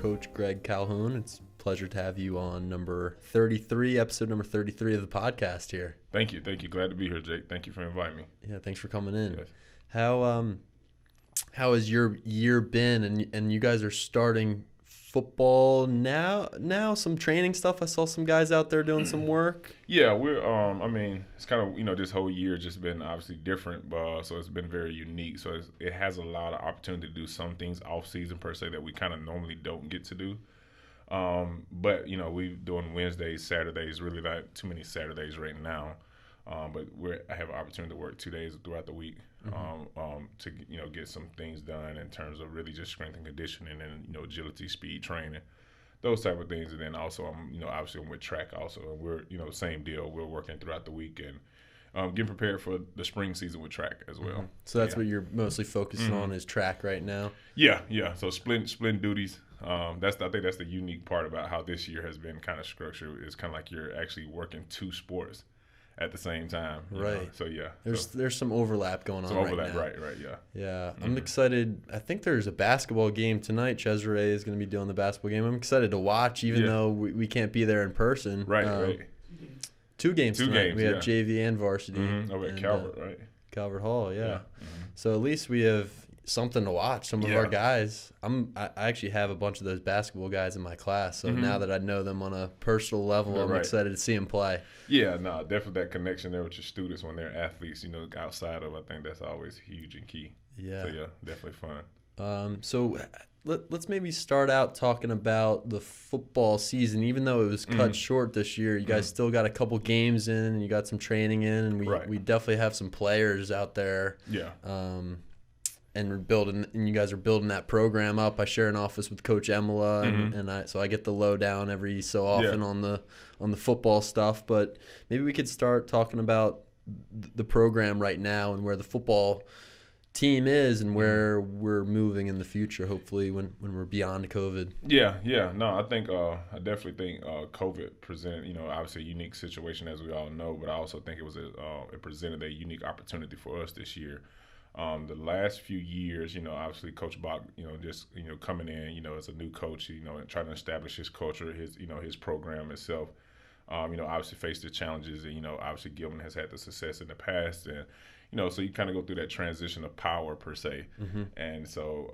Coach Greg Calhoun. It's a pleasure to have you on episode number 33 of the podcast here. Thank you. Glad to be here, Jake. Thank you for inviting me. Yeah, thanks for coming in. Yes. How has your year been? And you guys are starting football now. Some training stuff. I saw some guys out there doing some work. Yeah, we're. It's kind of this whole year just been obviously different, so it's been very unique. So it has a lot of opportunity to do some things off season per se that we kind of normally don't get to do. But we're doing Wednesdays, Saturdays. Really not too many Saturdays right now. But I have an opportunity to work 2 days throughout the week to get some things done in terms of really just strength and conditioning and agility, speed training, those type of things. And then also I'm with track also, and we're same deal. We're working throughout the week and getting prepared for the spring season with track as well. So that's what you're mostly focusing on is track right now. Yeah. So splitting duties. I think that's the unique part about how this year has been kind of structured. It's kind of like you're actually working two sports at the same time. Right. So, yeah. There's some overlap going on right now. Right, yeah. Yeah. I'm excited. I think there's a basketball game tonight. Cesare is going to be doing the basketball game. I'm excited to watch, even though we can't be there in person. Right. Two games tonight. We have JV and varsity. Over at Calvert, right? Calvert Hall, yeah. So at least we have something to watch. Some of our guys. I actually have a bunch of those basketball guys in my class. So now that I know them on a personal level, I'm excited to see them play. Yeah, no, definitely that connection there with your students when they're athletes. Outside of, I think that's always huge and key. Yeah. So yeah, definitely fun. So let's maybe start out talking about the football season. Even though it was cut short this year, you guys still got a couple games in, and you got some training in, and we definitely have some players out there. Yeah. And you guys are building that program up. I share an office with Coach Emila, and so I get the lowdown every so often on the football stuff. But maybe we could start talking about the program right now and where the football team is and where we're moving in the future, hopefully when we're beyond COVID. Yeah. No, I think I definitely think COVID presented, obviously a unique situation as we all know, but I also think it presented a unique opportunity for us this year. The last few years, obviously Coach Bach, just coming in, as a new coach, and trying to establish his culture, his program itself. Obviously faced the challenges, and obviously Gilman has had the success in the past, and so you kind of go through that transition of power per se, and so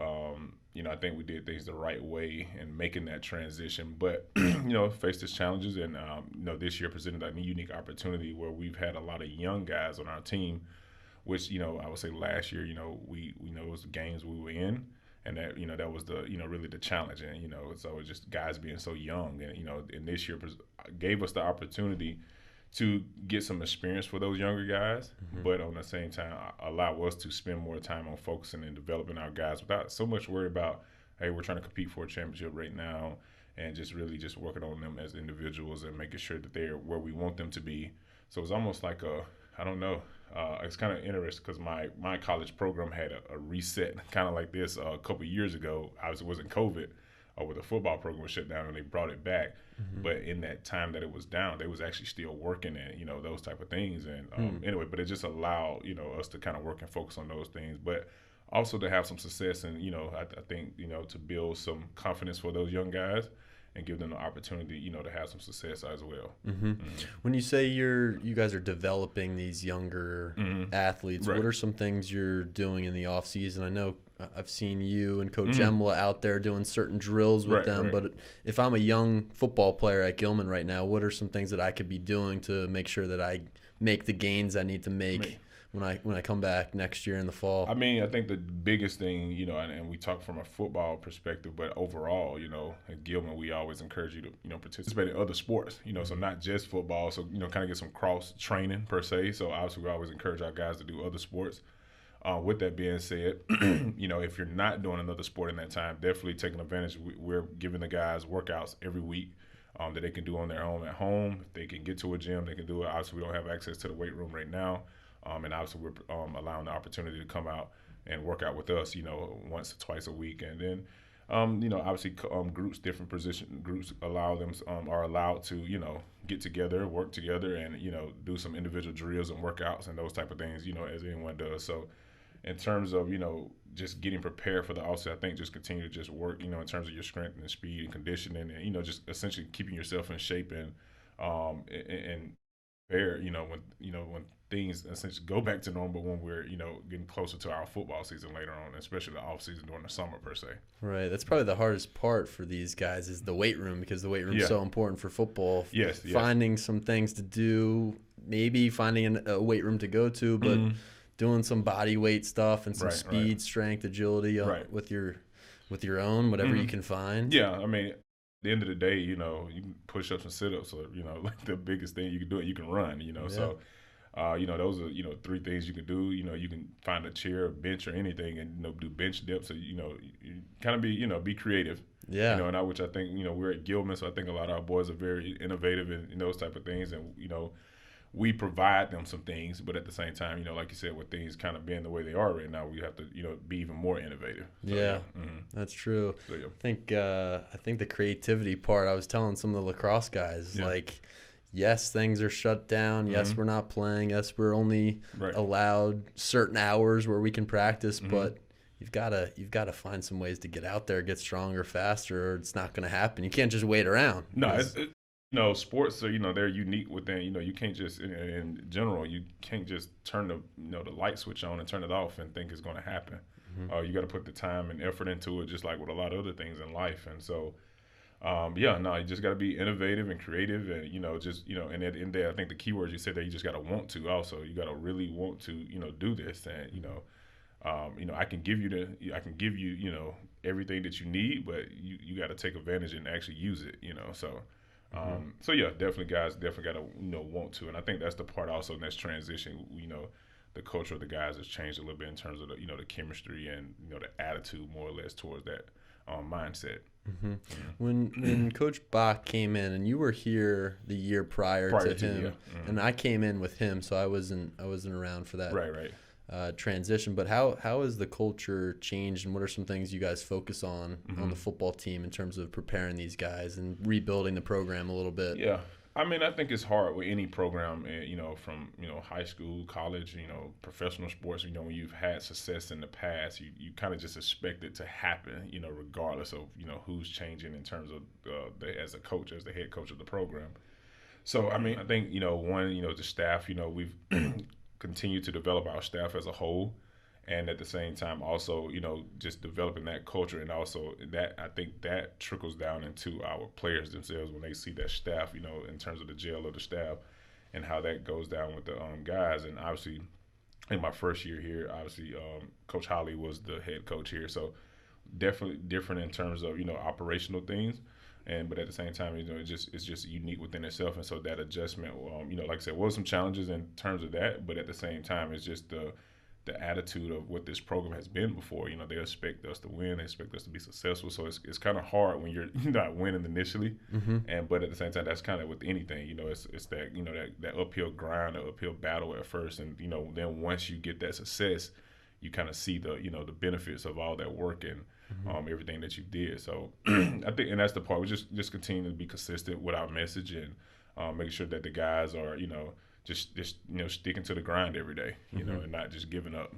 I think we did things the right way in making that transition, but faced its challenges, and this year presented a unique opportunity where we've had a lot of young guys on our team. Which, I would say last year, we it was the games we were in, and that, that was the, really the challenge. And, so it's just guys being so young. And, and this year gave us the opportunity to get some experience for those younger guys, but on the same time, allow us to spend more time on focusing and developing our guys without so much worry about, hey, we're trying to compete for a championship right now, and just really just working on them as individuals and making sure that they're where we want them to be. So it's almost like it's kind of interesting because my college program had a reset kind of like this a couple of years ago. Obviously, it wasn't COVID, where the football program was shut down and they brought it back. But in that time that it was down, they was actually still working and those type of things. And anyway, but it just allowed us to kind of work and focus on those things, but also to have some success and I think to build some confidence for those young guys. And give them the opportunity, to have some success as well. When you say you guys are developing these younger athletes, what are some things you're doing in the off season? I know I've seen you and Coach Emila out there doing certain drills with them, but if I'm a young football player at Gilman right now, what are some things that I could be doing to make sure that I make the gains I need to make when I come back next year in the fall? I think the biggest thing, and we talk from a football perspective, but overall, at Gilman, we always encourage you to, participate in other sports, so not just football. So, kind of get some cross training per se. So obviously we always encourage our guys to do other sports. With that being said, if you're not doing another sport in that time, definitely taking advantage. We're giving the guys workouts every week that they can do on their own at home. If they can get to a gym, they can do it. Obviously, we don't have access to the weight room right now. And obviously, we're allowing the opportunity to come out and work out with us, once or twice a week. And then, obviously, groups, different position groups are allowed to, get together, work together, and, do some individual drills and workouts and those type of things, as anyone does. So in terms of, just getting prepared for the offseason. I think just continue to just work, in terms of your strength and speed and conditioning, and just essentially keeping yourself in shape and prepare. When things essentially go back to normal, when we're getting closer to our football season later on, especially the off season during the summer per se. Right. That's probably the hardest part for these guys is the weight room, because the weight room is so important for football. Yes. Finding some things to do, maybe finding a weight room to go to, but doing some body weight stuff and some speed, strength, agility with your own, whatever you can find. Yeah, I mean, at the end of the day, you can push ups and sit ups, or like the biggest thing you can do it, you can run, so those are, 3 things you can do. You can find a chair, a bench, or anything, and do bench dips. So you kind of be creative. Yeah. And which I think we're at Gilman, so I think a lot of our boys are very innovative in those type of things, and we provide them some things, but at the same time, like you said, with things kind of being the way they are right now, we have to be even more innovative. So, that's true. So, I think the creativity part, I was telling some of the lacrosse guys, like, yes, things are shut down. Yes, we're not playing. Yes, we're only allowed certain hours where we can practice, but you've got to find some ways to get out there, get stronger, faster, or it's not going to happen. You can't just wait around. No, sports are, they're unique within, you can't just, in general, you can't just turn the light switch on and turn it off and think it's going to happen. You got to put the time and effort into it, just like with a lot of other things in life. And so, you just got to be innovative and creative, and, and at the end of the day, I think the key words you said there, you just got to want to also. You got to really want to, do this. And, I can give you everything that you need, but you got to take advantage and actually use it, so. So yeah, definitely guys got to want to, and I think that's the part also in this transition. The culture of the guys has changed a little bit in terms of the the chemistry and the attitude more or less towards that mindset. When Coach Bach came in, and you were here the year prior to him, and I came in with him, so I wasn't around for that. Right. Transition, but how has the culture changed, and what are some things you guys focus on the football team in terms of preparing these guys and rebuilding the program a little bit? Yeah, I mean, I think it's hard with any program, from high school, college, professional sports. When you've had success in the past, you kind of just expect it to happen, regardless of who's changing in terms of as the head coach of the program. So I mean, I think the staff, we've continue to develop our staff as a whole, and at the same time also just developing that culture, and also that I think that trickles down into our players themselves when they see that staff, in terms of the gel of the staff and how that goes down with the guys. And obviously in my first year here, Coach Holly was the head coach here, so definitely different in terms of operational things. But at the same time, it's just unique within itself, and so that adjustment, like I said, was some challenges in terms of that. But at the same time, it's just the attitude of what this program has been before. They expect us to win, they expect us to be successful. So it's kind of hard when you're not winning initially, but at the same time, that's kind of with anything. It's that that uphill grind, or uphill battle at first, and then once you get that success, you kind of see the the benefits of all that work and everything that you did. So I think, and that's the part, we just continue to be consistent with our message, and making sure that the guys are just sticking to the grind every day, and not just giving up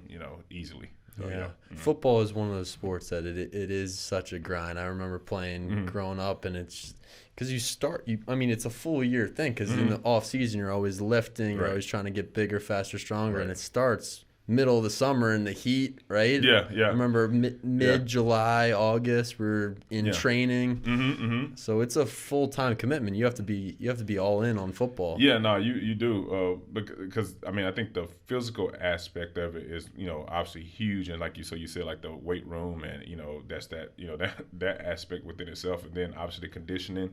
easily. So, Football is one of those sports that it is such a grind. I remember playing growing up, and it's because it's a full year thing, because in the off season you're always lifting, you're always trying to get bigger, faster, stronger, and it starts middle of the summer in the heat, right? Yeah. I remember mid-July, August, we're in training. So it's a full-time commitment. You have to be all in on football. Yeah, no, you do, because I think the physical aspect of it is obviously huge, and like you said, like the weight room, and that's that aspect within itself, and then obviously the conditioning.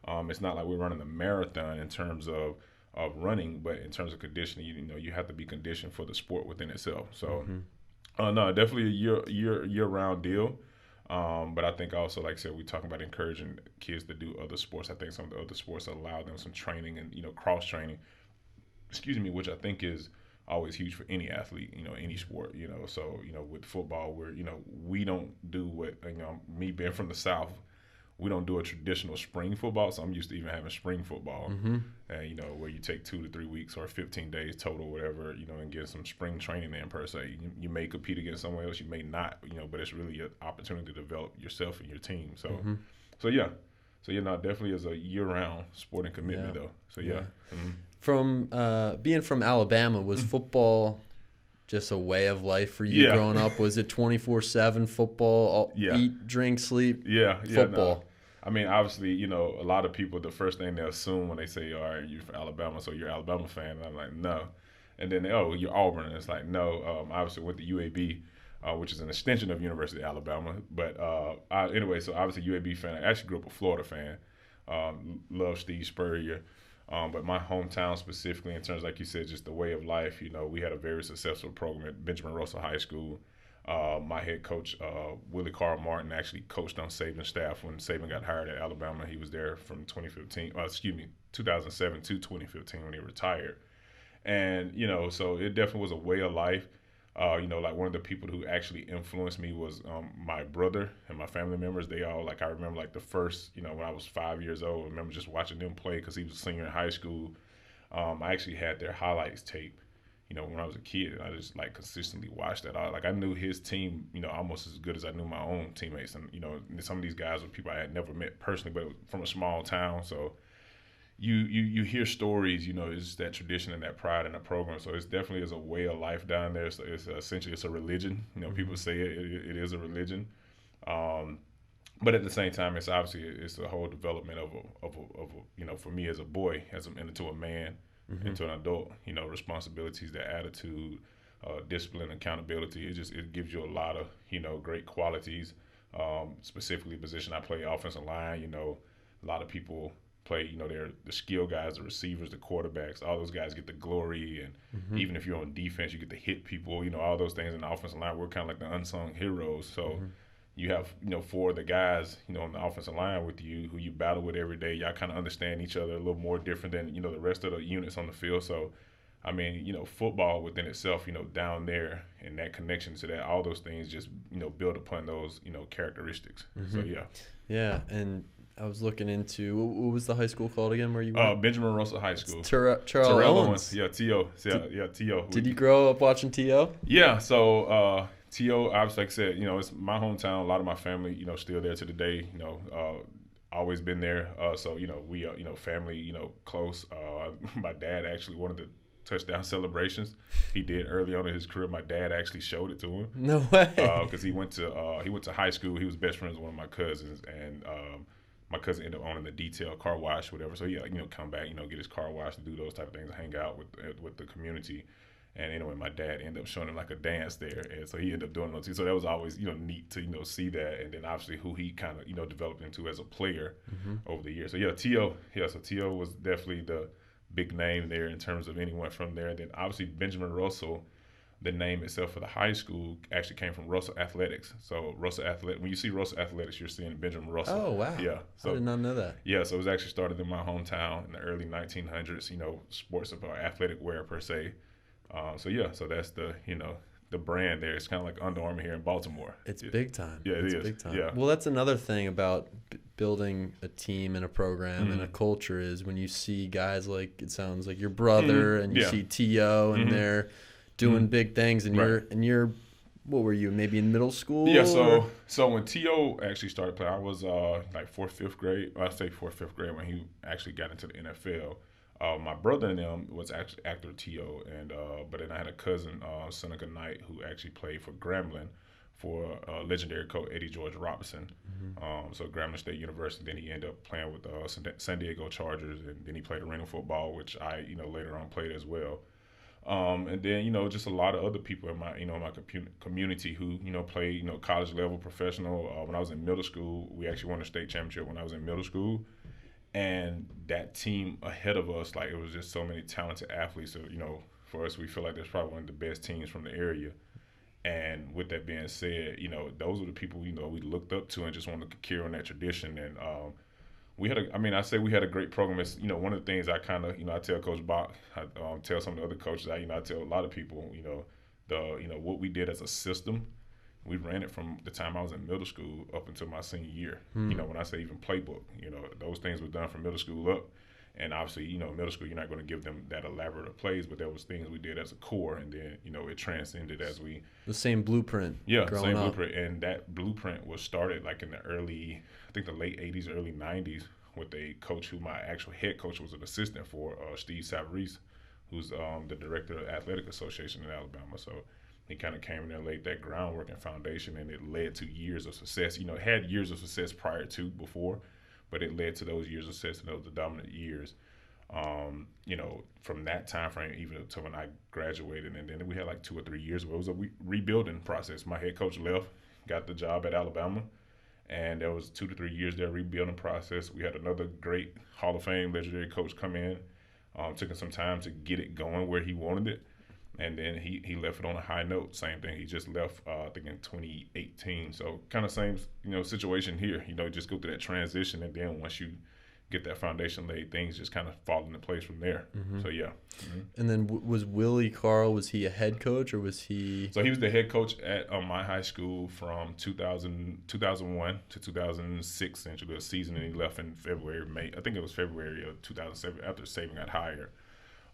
It's not like we're running a marathon in terms of running, but in terms of conditioning, you have to be conditioned for the sport within itself. So, no, definitely a year-round deal. But I think also, like I said, we talk about encouraging kids to do other sports. I think some of the other sports allow them some training and cross training. Which I think is always huge for any athlete. Any sport. So with football, where we don't do what me being from the South. we don't do a traditional spring football, so I'm used to even having spring football, and where you take 2 to 3 weeks or 15 days total, whatever, and get some spring training in per se. You may compete against someone else, you may not, but it's really an opportunity to develop yourself and your team. So, definitely is a year-round sporting commitment though. So From being from Alabama, was football just a way of life for you growing up? Was it 24/7 football? Eat, drink, sleep. Football. No. I mean, obviously, a lot of people, the first thing they assume when they say, all right, you're from Alabama, so you're an Alabama fan. And I'm like, no. And then, you're Auburn. And it's like, no. Obviously went to UAB, which is an extension of University of Alabama. But anyway, so obviously UAB fan. I actually grew up a Florida fan. Love Steve Spurrier. But my hometown specifically, in terms, like you said, just the way of life, we had a very successful program at Benjamin Russell High School. My head coach, Willie Carl Martin, actually coached on Saban's staff when Saban got hired at Alabama. He was there from 2007 to 2015 when he retired. And, so it definitely was a way of life. Like one of the people who actually influenced me was my brother and my family members. They all, I remember the first, when I was 5 years old, I remember just watching them play because he was a senior in high school. I actually had their highlights tape, when I was a kid. I just consistently watched that. I knew his team, almost as good as I knew my own teammates. And, some of these guys were people I had never met personally, but from a small town. So you hear stories, it's that tradition and that pride in the program. So it's definitely is a way of life down there. So it's essentially a religion. People say it is a religion. But at the same time, it's obviously it's a whole development of for me as a boy, into a man, into an adult, responsibilities, the attitude, discipline, accountability. It gives you a lot of, great qualities. Specifically position I play offensive line, a lot of people play, they're the skill guys, the receivers, the quarterbacks, all those guys get the glory. And even if you're on defense, you get to hit people, all those things in the offensive line. We're kind of like the unsung heroes. So you have, 4 of the guys, on the offensive line with you who you battle with every day. Y'all kind of understand each other a little more different than, the rest of the units on the field. So, I mean, football within itself, down there and that connection to that, all those things just, build upon those, characteristics. So, yeah. Yeah, and I was looking into, what was the high school called again where you went? Benjamin Russell High School. Terrell Owens. Yeah, T.O. T.O. Did you grow up watching T.O.? Yeah, so T.O., obviously, like I said, it's my hometown. A lot of my family, still there to the day, always been there. So, we are, family, close. My dad actually wanted the touchdown celebrations he did early on in his career. My dad actually showed it to him. No way. Because he went to high school. He was best friends with one of my cousins, and my cousin ended up owning the detail car wash, whatever. So he, come back, get his car wash, to do those type of things, hang out with the community. And anyway, my dad ended up showing him a dance there, and so he ended up doing those too. So that was always neat to see that, and then obviously who he kind of developed into as a player over the years. So yeah, T.O. So T.O. was definitely the big name there in terms of anyone from there. And then obviously Benjamin Russell, the name itself for the high school actually came from Russell Athletics. So Russell Athletics, when you see Russell Athletics, you're seeing Benjamin Russell. Oh, wow. Yeah. So, I did not know that. Yeah, so it was actually started in my hometown in the early 1900s, sports of athletic wear per se. So that's the brand there. It's kind of like Under Armour here in Baltimore. It's big time. Yeah, it's big time. Yeah. Well, that's another thing about building a team and a program and a culture is when you see guys like, it sounds like your brother and you see T.O. and they're doing big things and you're what were you, maybe in middle school? Yeah, so when T.O. actually started playing, I was fourth, fifth grade. Well, I say fourth, fifth grade when he actually got into the NFL. My brother and them was actually actor T.O. and but then I had a cousin, Seneca Knight, who actually played for Grambling for legendary coach Eddie George Robinson. So Grambling State University. Then he ended up playing with the San Diego Chargers, and then he played arena football, which I later on played as well. And then just a lot of other people in my my community who played college level, professional. When I was in middle school, we actually won a state championship when I was in middle school. And that team ahead of us, it was just so many talented athletes. So, for us, we feel like there's probably one of the best teams from the area. And with that being said, those were the people, we looked up to and just wanted to carry on that tradition. And we had we had a great program. It's, one of the things I kind of, I tell Coach Bach, I tell some of the other coaches, I tell a lot of people, what we did as a system, We ran it from the time I was in middle school up until my senior year. When I say even playbook, those things were done from middle school up. And obviously, middle school, you're not going to give them that elaborate of plays, but there was things we did as a core, and then, it transcended as we... The same blueprint. Yeah, same blueprint. And that blueprint was started like in the early, I think the late 80s, early 90s, with a coach who my actual head coach was an assistant for, Steve Savarese, who's the director of the Athletic Association in Alabama. So he kind of came in there and laid that groundwork and foundation, and it led to years of success. It had years of success before, but it led to those years of success and those the dominant years. From that time frame even until when I graduated, and then we had like 2 or 3 years where it was a rebuilding process. My head coach left, got the job at Alabama, and there was 2 to 3 years there rebuilding process. We had another great Hall of Fame legendary coach come in, took him some time to get it going where he wanted it, and then he left it on a high note. Same thing, he just left I think in 2018. So kind of same situation here. Just go through that transition, and then once you get that foundation laid, things just kind of fall into place from there. So yeah. And then was Willie Carl, was he a head coach or was he? So he was the head coach at my high school from 2001 to 2006, essentially a season, and he left in May. I think it was February of 2007 after Saban got hired.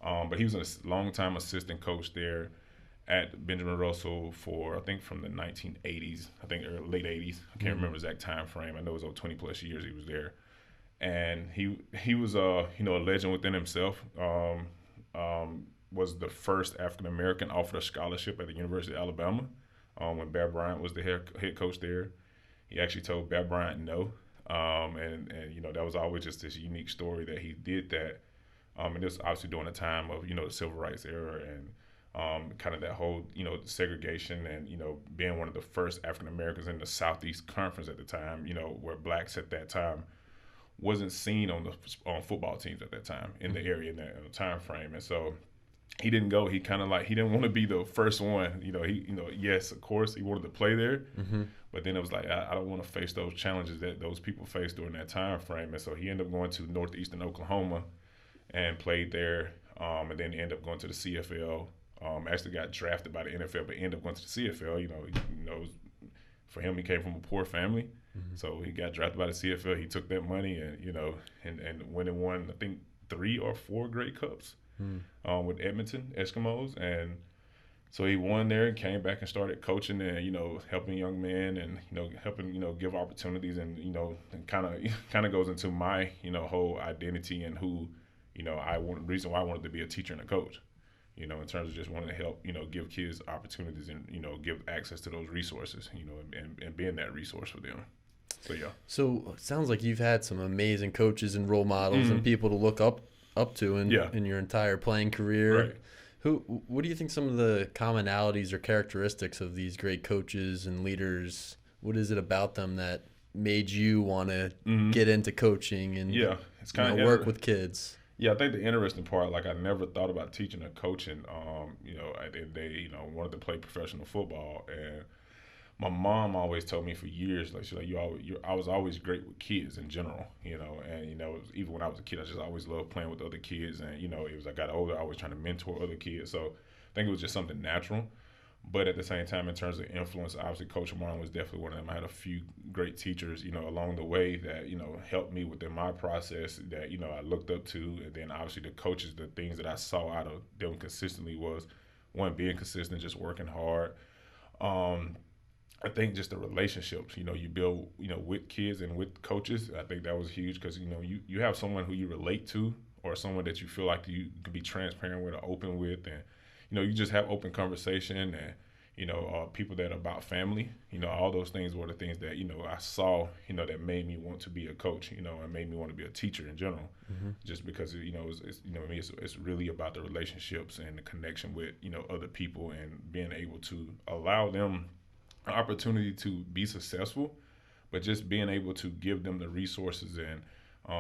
But he was a long-time assistant coach there at Benjamin Russell for, I think, from the 1980s, I think late 80s. I can't remember the exact time frame. I know it was over 20 plus years he was there. And he was a legend within himself. Was the first African American offered a scholarship at the University of Alabama when Bear Bryant was the head coach there. He actually told Bear Bryant no, and that was always just this unique story that he did that. And this obviously during the time of the civil rights era and kind of that whole segregation and being one of the first African Americans in the Southeast Conference at the time. Where blacks at that time wasn't seen on football teams at that time in the area in that time frame, and so he didn't go. He kind of he didn't want to be the first one. Yes, of course he wanted to play there, but then it was like I don't want to face those challenges that those people faced during that time frame, and so he ended up going to Northeastern Oklahoma and played there, and then ended up going to the CFL. Actually got drafted by the NFL, but ended up going to the CFL. For him, he came from a poor family. So he got drafted by the CFL. He took that money and went and won, I think, 3 or 4 Grey Cups with Edmonton Eskimos. And so he won there and came back and started coaching and, helping young men and, helping, give opportunities and, and kind of goes into my, whole identity and who, reason why I wanted to be a teacher and a coach. In terms of just wanting to help, give kids opportunities and, give access to those resources, and being that resource for them. So, yeah. So it sounds like you've had some amazing coaches and role models and people to look up to in your entire playing career. Right. What do you think some of the commonalities or characteristics of these great coaches and leaders, what is it about them that made you want to get into coaching and it's kind of work with kids? Yeah, I think the interesting part, I never thought about teaching or coaching. At the end of the day, wanted to play professional football, and my mom always told me for years, she's like, I was always great with kids in general, and even when I was a kid, I just always loved playing with other kids, and as I got older, I was trying to mentor other kids. So I think it was just something natural. But at the same time, in terms of influence, obviously Coach Marlon was definitely one of them. I had a few great teachers, along the way that, helped me within my process that, I looked up to. And then obviously the coaches, the things that I saw out of them consistently was, one, being consistent, just working hard. I think just the relationships, you build, with kids and with coaches. I think that was huge because, you have someone who you relate to or someone that you feel like you can be transparent with or open with, and you just have open conversation and, people that are about family, all those things were the things that, I saw, that made me want to be a coach, and made me want to be a teacher in general, just because, it's really about the relationships and the connection with, other people and being able to allow them an opportunity to be successful, but just being able to give them the resources and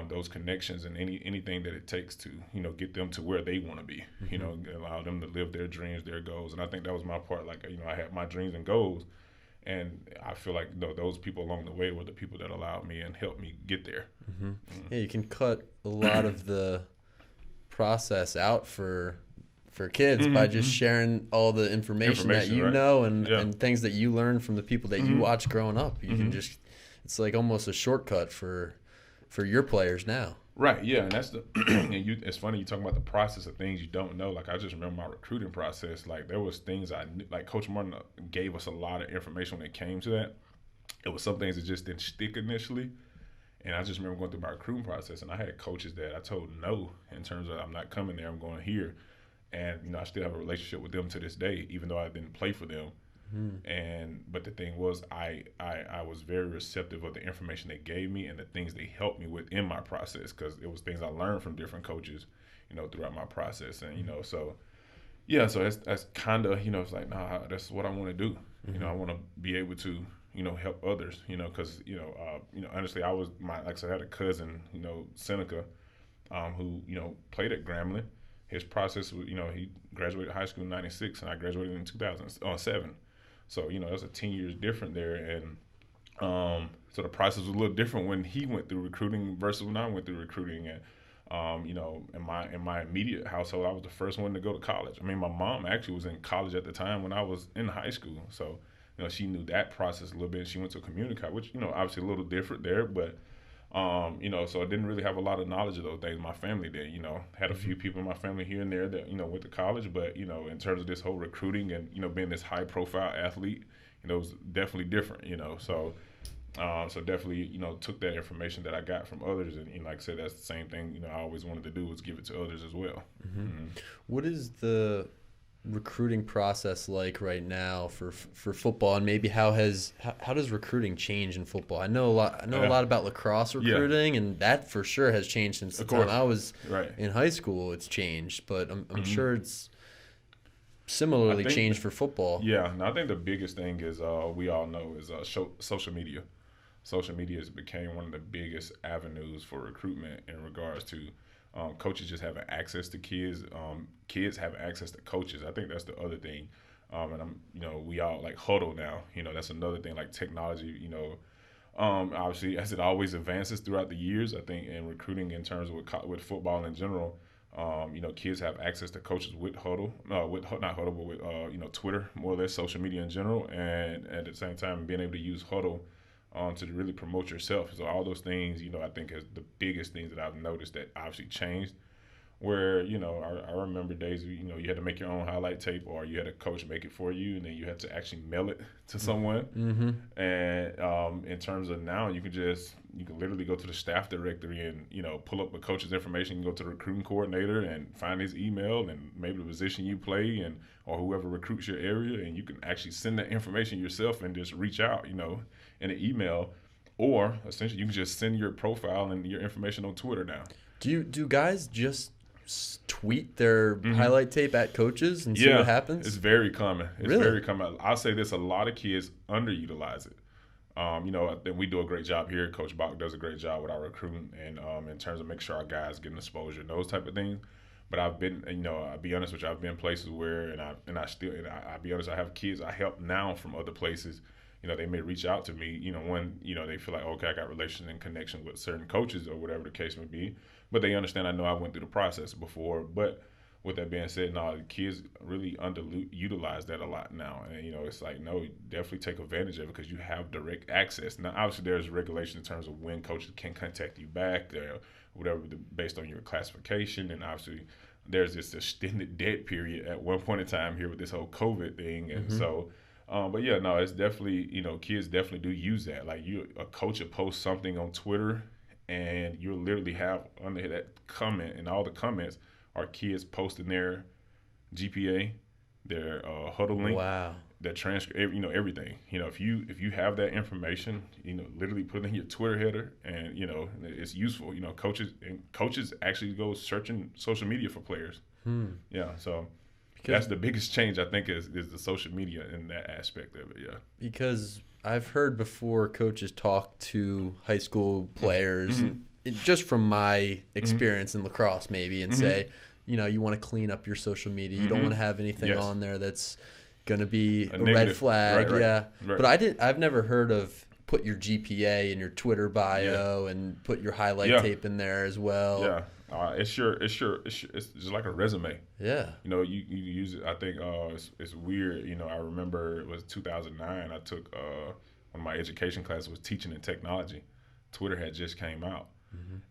those connections and anything that it takes to, get them to where they want to be, allow them to live their dreams, their goals. And I think that was my part. I had my dreams and goals, and I feel like those people along the way were the people that allowed me and helped me get there. Yeah, you can cut a lot of the process out for for kids by just sharing all the information that you right? know and things that you learn from the people that you watch growing up. You can just, it's like almost a shortcut for your players now. Right, yeah, and that's it's funny you talking about the process of things you don't know. Like I just remember my recruiting process. Like there was things I knew, like Coach Martin gave us a lot of information when it came to that. It was some things that just didn't stick initially, and I just remember going through my recruiting process, and I had coaches that I told no in terms of I'm not coming there, I'm going here, and I still have a relationship with them to this day, even though I didn't play for them. But the thing was, I was very receptive of the information they gave me and the things they helped me with in my process, because it was things I learned from different coaches, throughout my process. And so that's kind of it's like, nah, that's what I want to do. I want to be able to help others. Because honestly, I had a cousin, Seneca, who played at Grambling. His process was, he graduated high school in '96, and I graduated in 2007. So, that's a 10 years different there. And so the process was a little different when he went through recruiting versus when I went through recruiting. And, in my immediate household, I was the first one to go to college. I mean, my mom actually was in college at the time when I was in high school. So, she knew that process a little bit. She went to community college, which, obviously a little different there. But, so I didn't really have a lot of knowledge of those things. My family did, had a few people in my family here and there that, went to college. But, in terms of this whole recruiting and, being this high profile athlete, it was definitely different, So definitely, took that information that I got from others. And, like I said, that's the same thing, I always wanted to do was give it to others as well. What is the recruiting process like right now for football, and maybe how does recruiting change in football? I know a lot about lacrosse recruiting, and that for sure has changed since the time I was in high school. It's changed, but I'm sure it's similarly changed for football. Yeah, and I think the biggest thing is we all know is social media. Social media has became one of the biggest avenues for recruitment in regards to coaches just having access to kids. Kids having access to coaches. I think that's the other thing. And we all like huddle now. That's another thing. Like technology. Obviously, as it always advances throughout the years, I think in recruiting in terms of with football in general, kids have access to coaches with huddle, not huddle, but with Twitter, more or less social media in general, and at the same time being able to use huddle to really promote yourself. So all those things, I think is the biggest things that I've noticed that obviously changed. Where, I remember days, you had to make your own highlight tape, or you had a coach make it for you, and then you had to actually mail it to someone. And in terms of now, you can literally go to the staff directory and, pull up a coach's information, go to the recruiting coordinator and find his email and maybe the position you play or whoever recruits your area, and you can actually send that information yourself and just reach out, in an email, or essentially you can just send your profile and your information on Twitter now. Do guys just tweet their highlight tape at coaches and see what happens? It's very common. Really? Very common. I'll say this: a lot of kids underutilize it. I think we do a great job here. Coach Bach does a great job with our recruiting and in terms of making sure our guys getting exposure and those type of things. But I've been, I'll be honest with you, I've been places where, I'll be honest, I have kids I help now from other places. They may reach out to me, when, they feel like, okay, I got relations and connection with certain coaches or whatever the case may be. But they understand I know I went through the process before. But with that being said, no, the kids really underutilize that a lot now. And, it's like, no, definitely take advantage of it because you have direct access. Now, obviously, there's regulation in terms of when coaches can contact you back, whatever, based on your classification. And obviously, there's this extended dead period at one point in time here with this whole COVID thing. And so, but yeah, no, it's definitely, kids definitely do use that. Like a coach will post something on Twitter and you'll literally have under that comment, and all the comments are kids posting their GPA, their huddle link, their transcript, everything. If you have that information, literally put it in your Twitter header, and it's useful. Coaches actually go searching social media for players. Yeah, so. That's the biggest change, I think, is the social media in that aspect of it, yeah. Because I've heard before coaches talk to high school players, just from my experience in lacrosse maybe, and say, you want to clean up your social media. You don't want to have anything on there that's going to be a red flag. Right. But I've never heard of put your GPA in your Twitter bio and put your highlight tape in there as well. Yeah. It's just like a resume. Yeah. You use it. I think it's weird. I remember it was 2009. I took one of my education classes was teaching in technology. Twitter had just came out,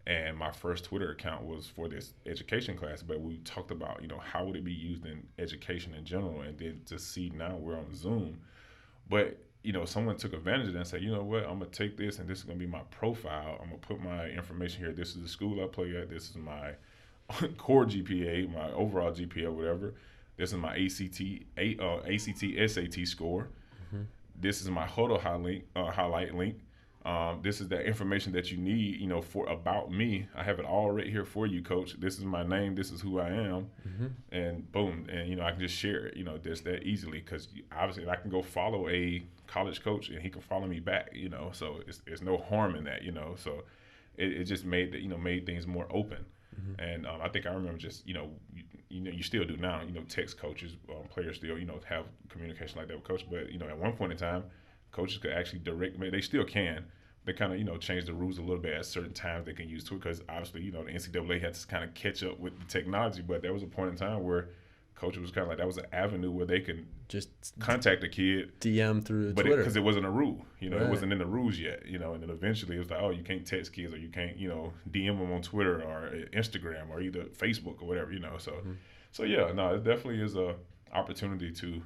and my first Twitter account was for this education class. But we talked about how would it be used in education in general, and then to see now we're on Zoom, but someone took advantage of that and said, you know what, I'm gonna take this and this is gonna be my profile. I'm gonna put my information here. This is the school I play at. This is my core GPA, my overall GPA, whatever. This is my ACT SAT score. This is my Huddle highlight link. This is the information that you need, for about me. I have it all right here for you, Coach. This is my name. This is who I am, and boom, and I can just share it, just that easily. Because obviously, I can go follow a college coach, and he can follow me back, So it's no harm in that, So it just made things more open. And I think I remember just you still do now, text coaches, players still have communication like that with coach. But at one point in time, coaches could actually direct me. They still can. They kind of change the rules a little bit at certain times. They can use Twitter because obviously the NCAA had to kind of catch up with the technology. But there was a point in time where coaches was kind of like that was an avenue where they can just contact a kid, DM through Twitter, because it wasn't a rule. It wasn't in the rules yet. And then eventually it was like, oh, you can't text kids, or you can't DM them on Twitter or Instagram or either Facebook or whatever. So yeah, no, it definitely is a opportunity to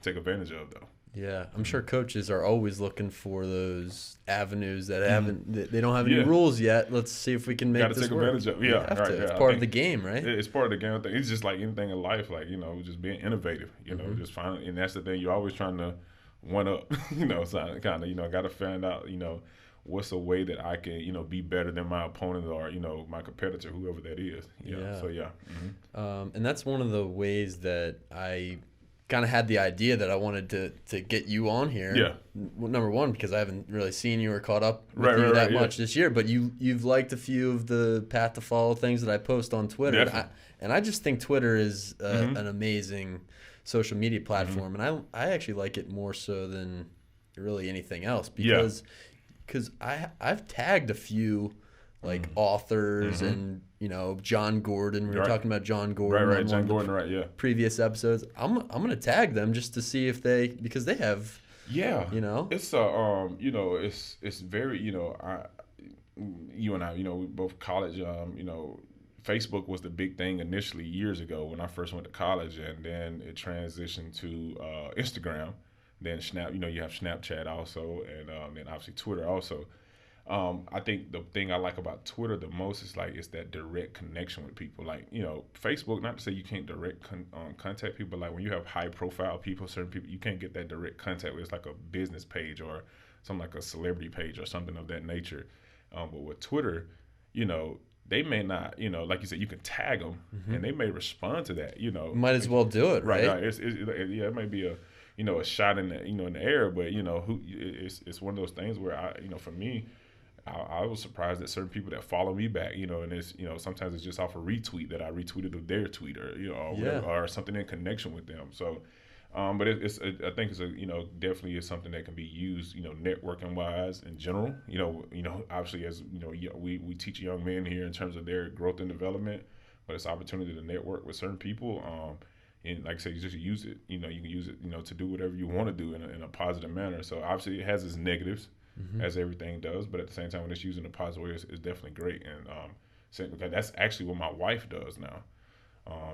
take advantage of though. Yeah, I'm sure coaches are always looking for those avenues that they don't have any rules yet. Let's see if we can make this work. Advantage of. Yeah, right. It's part of the game, right? It's part of the game. It's just like anything in life, like just being innovative. Just finding, and that's the thing. You're always trying to one up. So kind of got to find out. What's a way that I can be better than my opponent or my competitor, whoever that is. Yeah. So yeah. And that's one of the ways that I kind of had the idea that I wanted to get you on here. Yeah. Number one, because I haven't really seen you or caught up with you that much this year, but you've liked a few of the path to follow things that I post on Twitter. And I just think Twitter is an amazing social media platform. And I actually like it more so than really anything else because I've tagged a few like authors and John Gordon. We were talking about John Gordon. Right, John Gordon. Right, yeah. Previous episodes. I'm gonna tag them just to see if because they have. Yeah. It's it's very you and I we both college. Facebook was the big thing initially years ago when I first went to college, and then it transitioned to Instagram. Then Snap. You have Snapchat also, and then obviously Twitter also. I think the thing I like about Twitter the most is it's that direct connection with people. Like, Facebook, not to say you can't direct contact people, but like when you have high profile people, certain people, you can't get that direct contact with. It's like a business page or something like a celebrity page or something of that nature. But with Twitter, they may not, like you said, you can tag them and they may respond to that, Might as well do it, right? Right. It may be a shot in the, in the air, but, it's one of those things where for me, I was surprised at certain people that follow me back, and it's, sometimes it's just off a retweet that I retweeted of their tweet or, or something in connection with them. So, but I think it's definitely is something that can be used, networking wise in general, obviously as, we teach young men here in terms of their growth and development, but it's opportunity to network with certain people. And like I said, you just use it, you can use it, to do whatever you want to do in a positive manner. So obviously it has its negatives. As everything does, but at the same time, when it's used in a positive way, it's definitely great. And that's actually what my wife does now.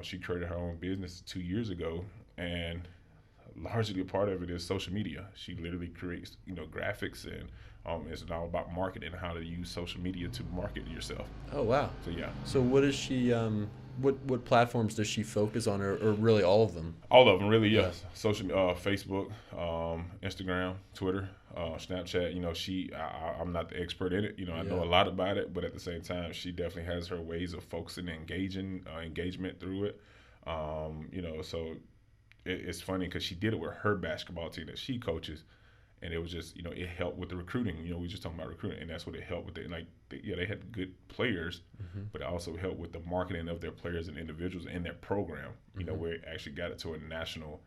She created her own business 2 years ago, and largely a part of it is social media. She literally creates, graphics, and it's all about marketing, how to use social media to market yourself. Oh wow! So yeah. So what is she? What platforms does she focus on, or really all of them? All of them, really, yes. Social, Facebook, Instagram, Twitter, Snapchat. I'm not the expert in it. I know a lot about it, but at the same time, she definitely has her ways of focusing and engagement through it. So it's funny because she did it with her basketball team that she coaches. And it was just, it helped with the recruiting. We just talking about recruiting, and that's what it helped with it. Like, they had good players, but it also helped with the marketing of their players and individuals in their program. Where it actually got it to a national,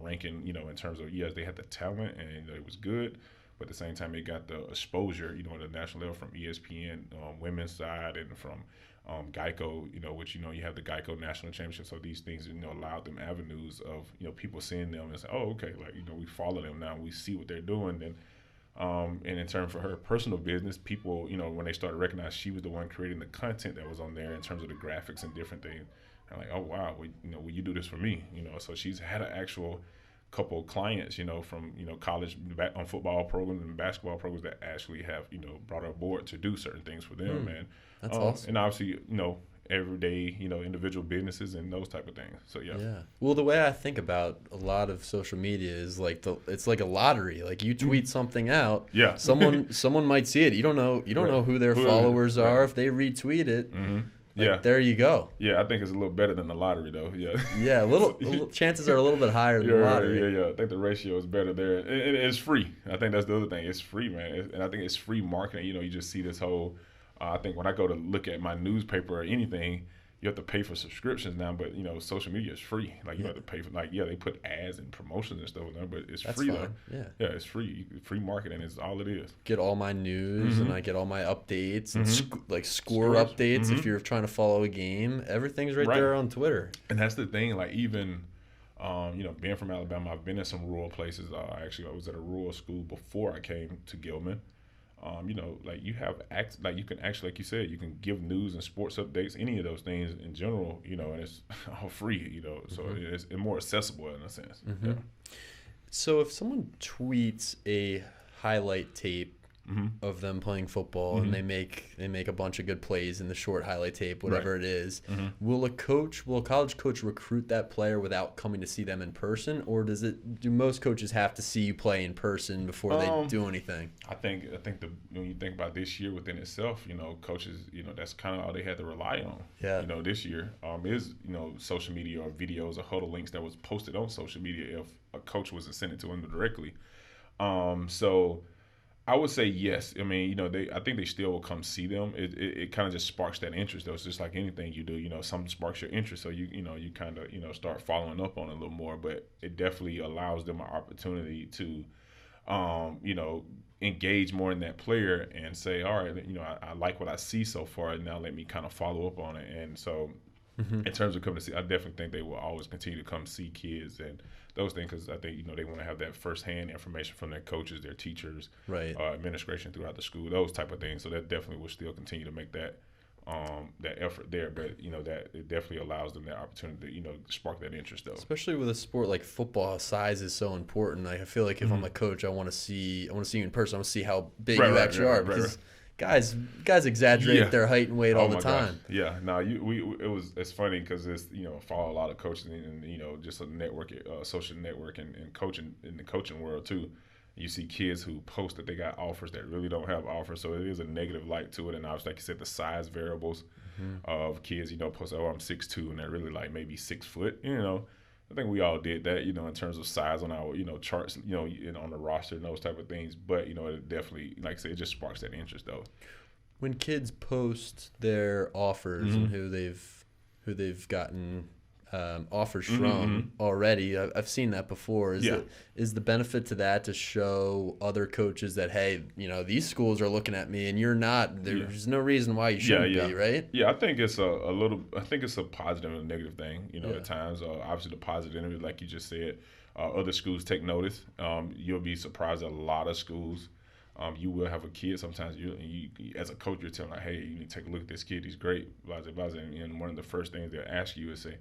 ranking. In terms of yes, they had the talent and it was good, but at the same time, they got the exposure, at the national level from ESPN, women's side, and from Geico, which, you have the Geico National Championship. So these things, allowed them avenues of, people seeing them and say, oh, okay, like, we follow them now. We see what they're doing. Then, and in terms for her personal business, people, when they started recognizing she was the one creating the content that was on there in terms of the graphics and different things, I'm like, oh, wow, will you do this for me? So she's had an actual couple of clients, from, college on football programs and basketball programs that actually have, brought her aboard to do certain things for them. And that's awesome. And obviously, everyday, individual businesses and those type of things. So, yeah. Yeah. Well, the way I think about a lot of social media is like it's like a lottery. Like you tweet something out, yeah. someone might see it. You don't know who their followers are. If they retweet it, there you go. Yeah, I think it's a little better than the lottery, though. Yeah. Yeah, a little chances are a little bit higher than the lottery. Yeah. I think the ratio is better there. And it's free. I think that's the other thing. It's free, man. And I think it's free marketing. You just see this whole. I think when I go to look at my newspaper or anything, you have to pay for subscriptions now, but social media is free. Like you have to pay for, they put ads and promotions and stuff in there, but it's free though. Yeah, it's free. Free marketing is all it is. Get all my news and I get all my updates and score updates. If you're trying to follow a game, everything's right there on Twitter. And that's the thing. Like even, being from Alabama, I've been in some rural places. Actually, I was at a rural school before I came to Gilman. You have you can actually, like you said, you can give news and sports updates, any of those things in general, and it's all free, so it's more accessible in a sense. Yeah. So if someone tweets a highlight tape of them playing football and they make a bunch of good plays in the short highlight tape, whatever it is, will a college coach recruit that player without coming to see them in person, or do most coaches have to see you play in person before they do anything? I think when you think about this year within itself, coaches, that's kind of all they had to rely on. Yeah. This year is social media or videos or huddle links that was posted on social media if a coach wasn't sending it to them directly. So I would say yes. I mean, I think they still will come see them. It kind of just sparks that interest, though. It's just like anything you do, something sparks your interest, so you kind of start following up on it a little more. But it definitely allows them an opportunity to, engage more in that player and say, all right, I like what I see so far, and now let me kind of follow up on it. And so, in terms of coming to see, I definitely think they will always continue to come see kids and those things, because I think they want to have that firsthand information from their coaches, their teachers, administration throughout the school, those type of things. So that definitely will still continue to make that effort there, but that it definitely allows them that opportunity to spark that interest, though. Especially with a sport like football, size is so important. I feel like if I'm a coach, I want to see you in person. I want to see how big you actually are, because guys exaggerate their height and weight all the time. Gosh. Yeah, no, it's funny because it's follow a lot of coaches and just a network, social network and coaching in the coaching world too. You see kids who post that they got offers that really don't have offers, so it is a negative light to it. And obviously, like you said, the size variables of kids, post, oh, I'm 6'2", and they're really like maybe 6 foot. I think we all did that, in terms of size on our, charts, on the roster and those type of things. But, it definitely, like I said, it just sparks that interest, though. When kids post their offers and who they've gotten offers from already, I've seen that before. Is the benefit to that to show other coaches that, hey, these schools are looking at me and you're not. There's no reason why you shouldn't be, right? Yeah, I think it's a positive and a negative thing. At times, obviously the positive end of it, like you just said, other schools take notice. You'll be surprised at a lot of schools. You will have a kid. Sometimes you as a coach, you're telling like, hey, you need to take a look at this kid. He's great. Blah, blah, blah. And one of the first things they'll ask you is say,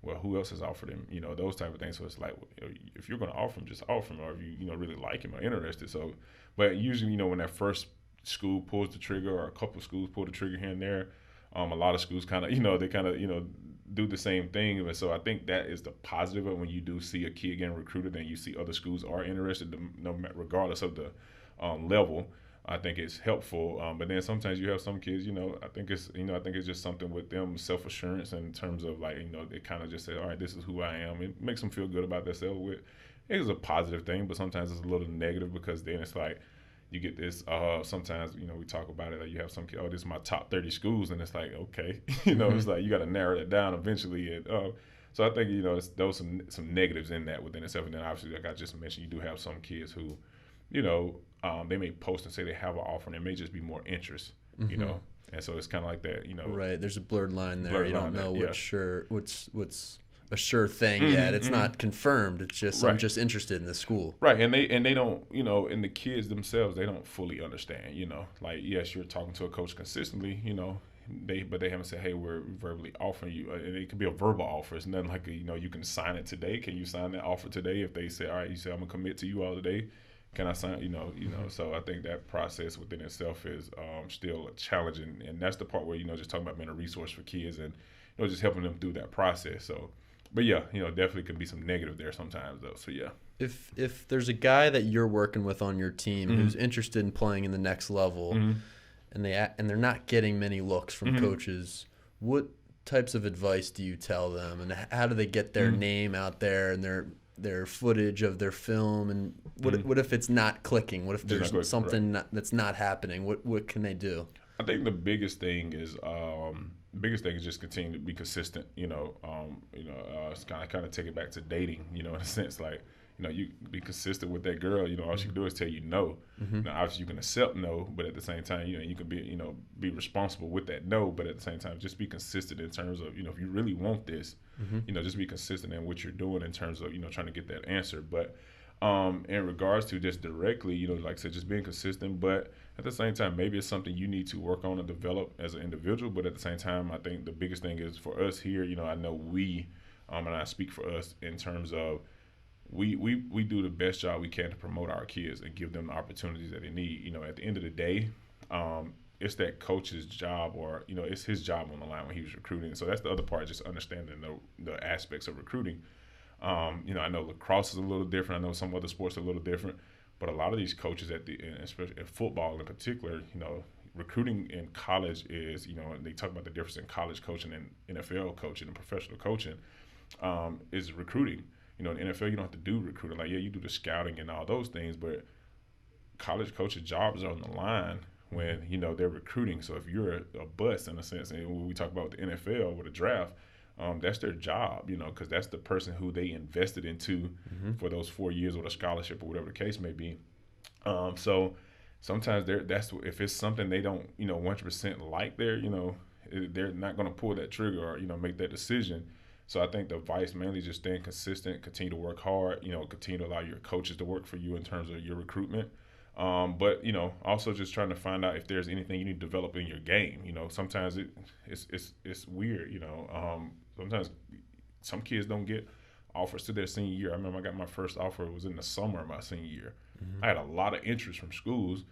well, who else has offered him? Those type of things. So it's like, if you're going to offer him, just offer him, or if you really like him or interested. So, but usually, when that first school pulls the trigger, or a couple of schools pull the trigger here and there, a lot of schools kind of, they kind of, do the same thing. And so I think that is the positive of when you do see a kid getting recruited, and you see other schools are interested, regardless of the level. I think it's helpful, but then sometimes you have some kids, I think it's just something with them, self-assurance in terms of like, they kind of just say, all right, this is who I am. It makes them feel good about themselves. It is a positive thing, but sometimes it's a little negative, because then it's like you get this, sometimes, we talk about it, like you have some kids, oh, this is my top 30 schools, and it's like, okay, it's like you got to narrow it down eventually. And so I think, those some negatives in that within itself. And then obviously, like I just mentioned, you do have some kids who, they may post and say they have an offer, and it may just be more interest, you know. And so it's kind of like that, you know. Right. There's a blurred line there. You don't know what's a sure thing yet. It's not confirmed. It's just I'm just interested in the school. Right. And they don't, you know, and the kids themselves, they don't fully understand, you know. Like, yes, you're talking to a coach consistently, you know, but they haven't said, hey, we're verbally offering you. And it could be a verbal offer. It's nothing like, you know, you can sign it today. Can you sign that offer today? If they say, all right, you say I'm gonna commit to you all today, can I sign? You know. So I think that process within itself is still challenging, and that's the part where, you know, just talking about being a resource for kids and, you know, just helping them through that process. So, but yeah, you know, definitely can be some negative there sometimes though. So yeah. If there's a guy that you're working with on your team who's interested in playing in the next level, and they're not getting many looks from coaches, what types of advice do you tell them, and how do they get their name out there and their footage of their film, and what if it's not clicking? What if there's something that's not happening? What can they do? I think the biggest thing is just continue to be consistent. It's kind of take it back to dating. You know, in a sense, like, you know, you be consistent with that girl. You know, all she can do is tell you no. Now, obviously, you can accept no, but at the same time, you know, you can be responsible with that no. But at the same time, just be consistent in terms of, you know, if you really want this, you know, just be consistent in what you're doing in terms of, you know, trying to get that answer. But in regards to just directly, you know, like I said, just being consistent, but at the same time, maybe it's something you need to work on and develop as an individual. But at the same time, I think the biggest thing is for us here, you know, I know we, and I speak for us in terms of we do the best job we can to promote our kids and give them the opportunities that they need. You know, at the end of the day, it's that coach's job, or, you know, it's his job on the line when he was recruiting. So that's the other part, just understanding the aspects of recruiting. You know, I know lacrosse is a little different. I know some other sports are a little different. But a lot of these coaches, especially in football in particular, you know, recruiting in college is, you know, and they talk about the difference in college coaching and NFL coaching and professional coaching, is recruiting. You know, in the NFL, you don't have to do recruiting. Like, yeah, you do the scouting and all those things, but college coaches' jobs are on the line when, you know, they're recruiting. So if you're a bust, in a sense, and when we talk about the NFL with a draft, that's their job, you know, because that's the person who they invested into for those 4 years or the scholarship or whatever the case may be. So sometimes if it's something they don't, you know, 100% like there, you know, they're not going to pull that trigger or, you know, make that decision. So I think the advice mainly just staying consistent, continue to work hard, you know, continue to allow your coaches to work for you in terms of your recruitment. But, you know, also just trying to find out if there's anything you need to develop in your game. You know, sometimes it's weird, you know. Sometimes some kids don't get offers to their senior year. I remember I got my first offer, it was in the summer of my senior year. I had a lot of interest from schools,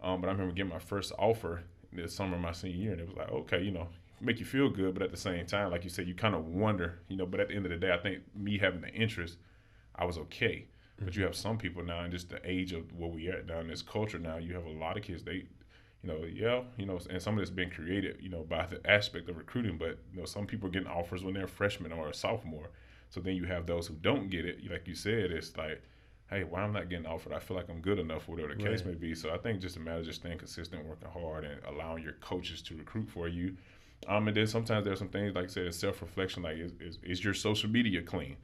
but I remember getting my first offer the summer of my senior year, and it was like, okay, you know, make you feel good, but at the same time, like you said, you kind of wonder, you know, but at the end of the day, I think me having the interest, I was okay. But you have some people now, in just the age of where we are now in this culture now, you have a lot of kids, they, you know, and some of it's been created, you know, by the aspect of recruiting, but, you know, some people are getting offers when they're a freshman or a sophomore. So then you have those who don't get it. Like you said, it's like, hey, why am I not getting offered? I feel like I'm good enough, whatever the case may be. So I think just a matter of just staying consistent, working hard, and allowing your coaches to recruit for you. And then sometimes there's some things, like I said, self-reflection, like is your social media clean?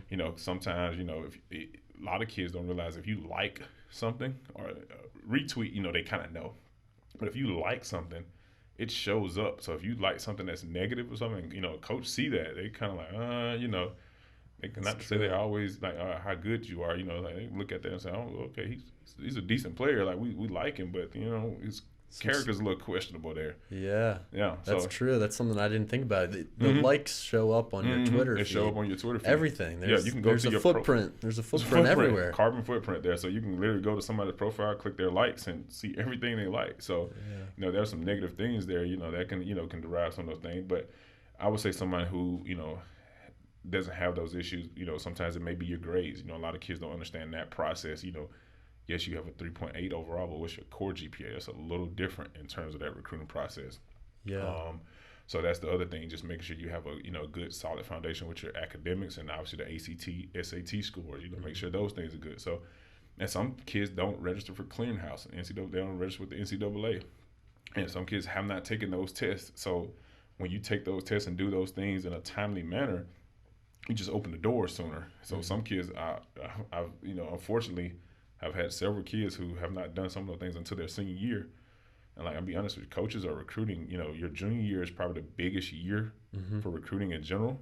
You know, sometimes, you know, a lot of kids don't realize if you like something or retweet, you know, they kind of know. But if you like something, it shows up. So if you like something that's negative or something, you know, coach see that. They kind of like, you know, they cannot say they're always like how good you are. You know, like they look at that and say, oh, okay, he's a decent player. Like we like him, but, you know, his character's a little questionable there. Yeah. That's so, true. That's something I didn't think about. The likes show up on your Twitter feed. They show up on your Twitter feed. Everything. You can go there's to a your footprint. There's a footprint everywhere. Carbon footprint there. So you can literally go to somebody's profile, click their likes, and see everything they like. So, you know, there's some negative things there, you know, that can derive some of those things. But I would say someone who, you know, doesn't have those issues, you know, sometimes it may be your grades. You know, a lot of kids don't understand that process. You know, yes, you have a 3.8 overall, but what's your core GPA? That's a little different in terms of that recruiting process. Yeah. So that's the other thing, just making sure you have a, you know, good solid foundation with your academics and obviously the ACT, SAT scores. You know, make sure those things are good. So, and some kids don't register for clearinghouse. NCAA, they don't register with the NCAA. And some kids have not taken those tests. So when you take those tests and do those things in a timely manner, you just open the door sooner. So some kids, you know, unfortunately, I've had several kids who have not done some of those things until their senior year. And like, I'll be honest with you, coaches are recruiting, your junior year is probably the biggest year for recruiting in general.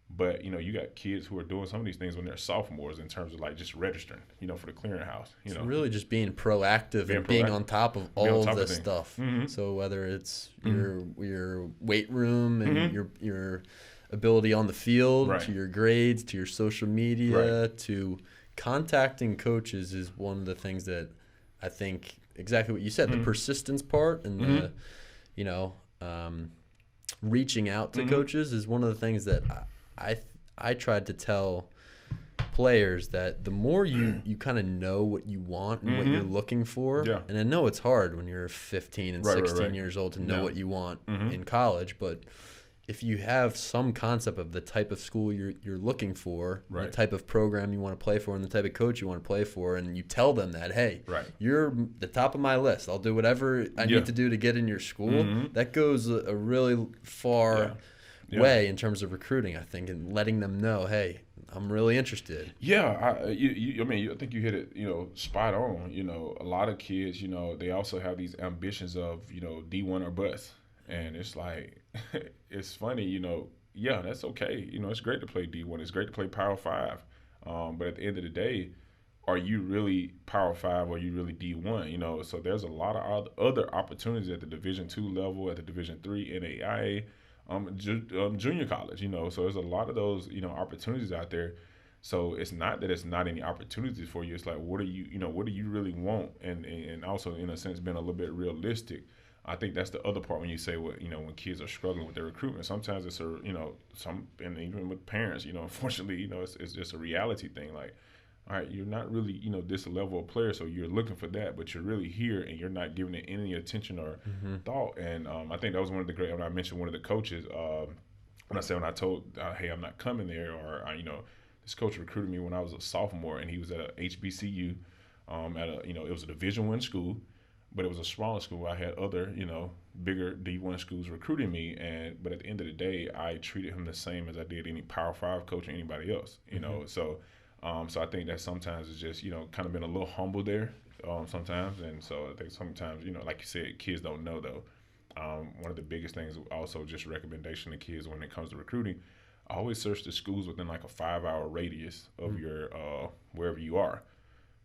But, you got kids who are doing some of these things when they're sophomores in terms of like just registering, for the clearinghouse. It's really just being proactive and being on top of all of this stuff. So whether it's your weight room and your ability on the field, to your grades, to your social media, to contacting coaches is one of the things that I think exactly what you said, the persistence part and the, reaching out to coaches is one of the things that I tried to tell players, that the more you kind of know what you want and what you're looking for, and I know it's hard when you're 15 and 16 years old to know what you want in college, but if you have some concept of the type of school you're looking for, the type of program you want to play for, and the type of coach you want to play for, and you tell them that, hey, you're the top of my list. I'll do whatever I need to do to get in your school. That goes a really far way in terms of recruiting, I think, and letting them know, hey, I'm really interested. Yeah, I think you hit it, spot on. A lot of kids, they also have these ambitions of, D1 or bust. And it's like, it's funny, that's okay. It's great to play D1. It's great to play Power 5. But at the end of the day, are you really Power 5 or are you really D1? So there's a lot of other opportunities at the Division II level, at the Division III, NAIA, junior college, So there's a lot of those, opportunities out there. So it's not that it's not any opportunities for you. It's like, what do you really want? And also, in a sense, being a little bit realistic. I think that's the other part when you say when kids are struggling with their recruitment. Sometimes it's and even with parents, unfortunately, it's just a reality thing. Like, all right, you're not really, this level of player, so you're looking for that, but you're really here and you're not giving it any attention or thought. And I think that was one of the great, when I mentioned one of the coaches, when I told, hey, I'm not coming there, or, this coach recruited me when I was a sophomore, and he was at a HBCU, it was a Division I school. But it was a smaller school. I had other, bigger D1 schools recruiting me, but at the end of the day, I treated him the same as I did any Power 5 coach or anybody else, So I think that sometimes it's just, kind of been a little humble there sometimes. And so I think sometimes, like you said, kids don't know, though. One of the biggest things, also just recommendation to kids when it comes to recruiting, always search the schools within like a 5-hour radius of your wherever you are.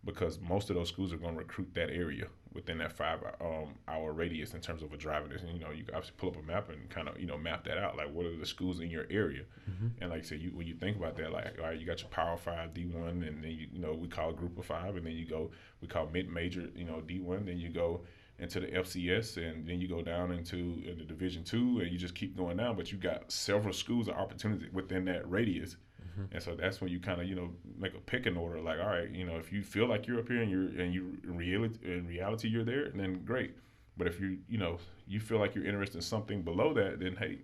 Because most of those schools are going to recruit that area within that 5-hour radius in terms of a driving distance. You can obviously pull up a map and kind of, map that out. Like, what are the schools in your area? And like I said, when you think about that, like, all right, you got your Power 5 D1, and then we call Group of 5, and then we call mid-major, D1. Then you go into the FCS, and then you go down into the Division II, and you just keep going down. But you got several schools of opportunity within that radius. And so that's when you kind of, make a picking order. Like, all right, if you feel like you're up here and you in reality you're there, then great. But if you feel like you're interested in something below that, then hey,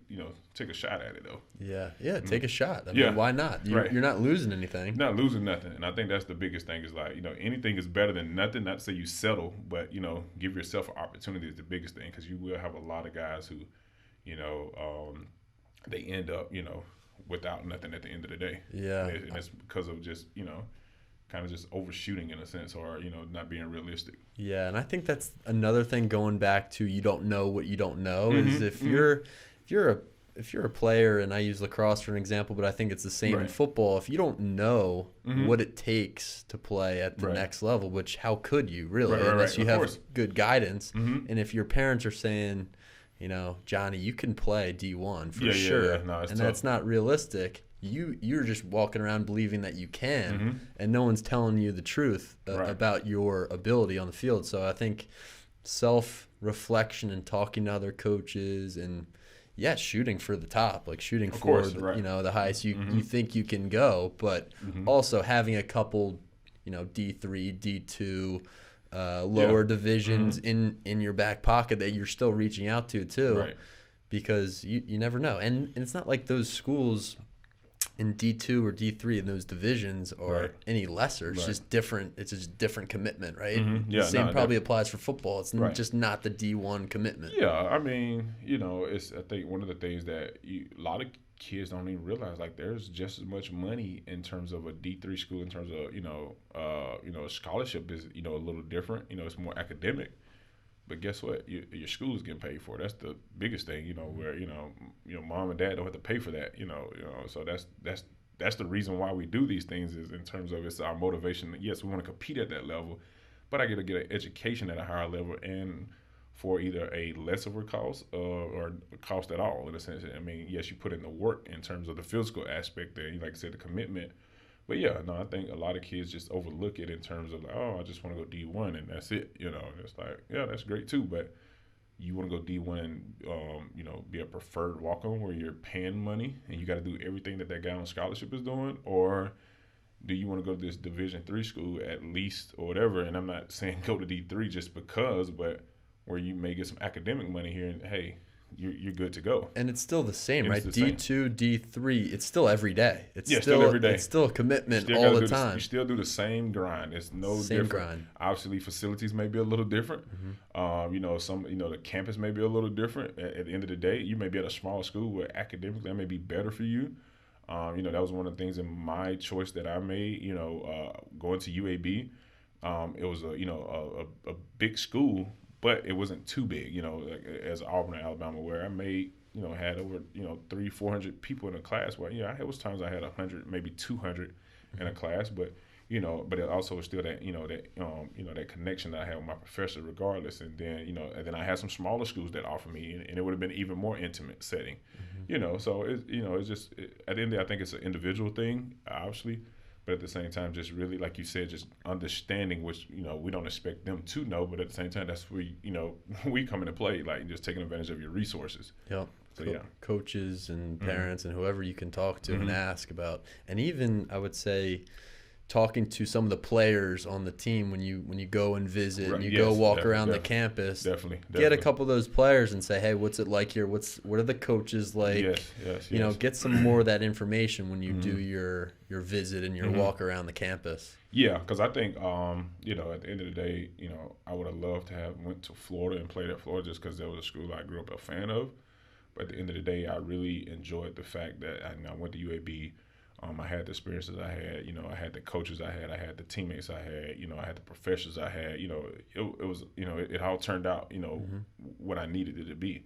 take a shot at it though. Yeah, take a shot. I mean, why not? You're not losing anything. Not losing nothing. And I think that's the biggest thing is like, anything is better than nothing. Not to say you settle, but give yourself an opportunity is the biggest thing, because you will have a lot of guys who, they end up, without nothing at the end of the day. Yeah. And it's because of just, kind of just overshooting in a sense, or, not being realistic. Yeah, and I think that's another thing, going back to you don't know what you don't know, is if you're a player, and I use lacrosse for an example, but I think it's the same in football. If you don't know what it takes to play at the next level, which how could you really, unless you have good guidance, and if your parents are saying, Johnny, you can play D1 for sure. Yeah. No, and that's not realistic. You're just walking around believing that you can, and no one's telling you the truth about your ability on the field. So I think self-reflection and talking to other coaches, and shooting for the top, like shooting for the highest you think you can go, but also having a couple, D3, D2, lower divisions in your back pocket that you're still reaching out to too, because you never know. And it's not like those schools, in D2 or D3 in those divisions are any lesser. It's just different. It's just different commitment, right? Yeah, the same probably applies for football. It's just not the D1 commitment. Yeah, I mean, it's I think one of the things that a lot of kids don't even realize, like there's just as much money in terms of a D3 school in terms of a scholarship is a little different. It's more academic. But guess what? Your school is getting paid for. That's the biggest thing, where mom and dad don't have to pay for that. So that's the reason why we do these things, is in terms of it's our motivation. Yes, we want to compete at that level, but I get to get an education at a higher level and for either a less of a cost or a cost at all, in a sense. I mean, yes, you put in the work in terms of the physical aspect there. Like I said, the commitment. But yeah, no, I think a lot of kids just overlook it in terms of like, oh, I just want to go D1 and that's it. It's like, yeah, that's great too, but you want to go D1 and be a preferred walk-on where you're paying money and you got to do everything that guy on scholarship is doing, or do you want to go to this Division III school at least or whatever? And I'm not saying go to D3 just because, but where you may get some academic money here and hey, you're good to go. And it's still the same, right? D2, D3, it's still every day. It's still every day. It's still a commitment all the time. You still do the same grind. It's no different. Grind. Obviously, facilities may be a little different. The campus may be a little different. At the end of the day, you may be at a small school where academically that may be better for you. That was one of the things in my choice that I made. Going to UAB, it was a big school. But it wasn't too big, like as Auburn and Alabama, where I made, had over, 300-400 people in a class. Where, it was times I had 100, maybe 200 in a class. But, but it also was still that, that connection that I had with my professor regardless. And then, and then I had some smaller schools that offered me, and it would have been even more intimate setting, So, it's just, at the end of the day, I think it's an individual thing, obviously. But at the same time, just really, like you said, just understanding, which, we don't expect them to know, but at the same time, that's where, we come into play, like just taking advantage of your resources. Yep. So, coaches and parents and whoever you can talk to and ask about. And even, I would say, talking to some of the players on the team when you go and visit and you go walk around the campus. Definitely. Get a couple of those players and say, hey, what's it like here? What are the coaches like? Yes. Get some more of that information when you do your visit and your walk around the campus. Yeah, because I think, at the end of the day, I would have loved to have went to Florida and played at Florida just because that was a school I grew up a fan of. But at the end of the day, I really enjoyed the fact that I went to UAB. I had the experiences I had, I had the coaches I had the teammates I had, I had the professors I had, it was, it all turned out, what I needed it to be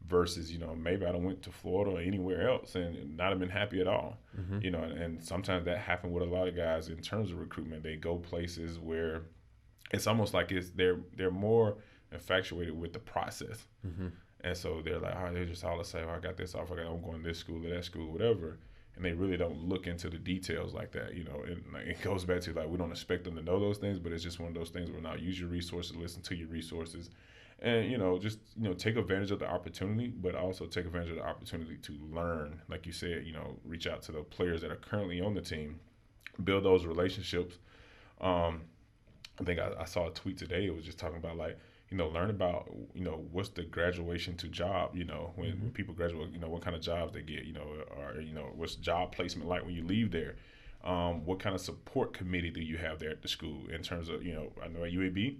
versus, maybe I went to Florida or anywhere else and not have been happy at all, and sometimes that happened with a lot of guys in terms of recruitment. They go places where it's almost like they're more infatuated with the process. And so they're like, they're just all to say, I got this offer, I'm going to this school or that school, whatever. And they really don't look into the details like that, and like, it goes back to like we don't expect them to know those things, but it's just one of those things where now use your resources, listen to your resources, and just take advantage of the opportunity, but also take advantage of the opportunity to learn. Like you said, reach out to the players that are currently on the team, build those relationships. I think I saw a tweet today. It was just talking about like, learn about, what's the graduation to job, when people graduate, what kind of jobs they get, or, what's job placement like when you leave there? What kind of support committee do you have there at the school in terms of, I know at UAB,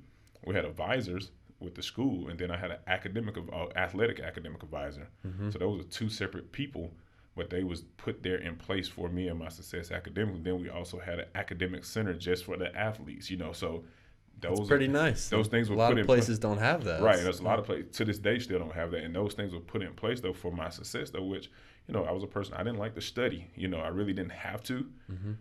we had advisors with the school, and then I had an athletic academic advisor. So those are two separate people, but they was put there in place for me and my success academically. Then we also had an academic center just for the athletes, so That's pretty nice. Those things were put in place. A lot of places don't have that. Right. There's a lot of places to this day still don't have that. And those things were put in place, though, for my success, though, which, I was a person, I didn't like to study. I really didn't have to.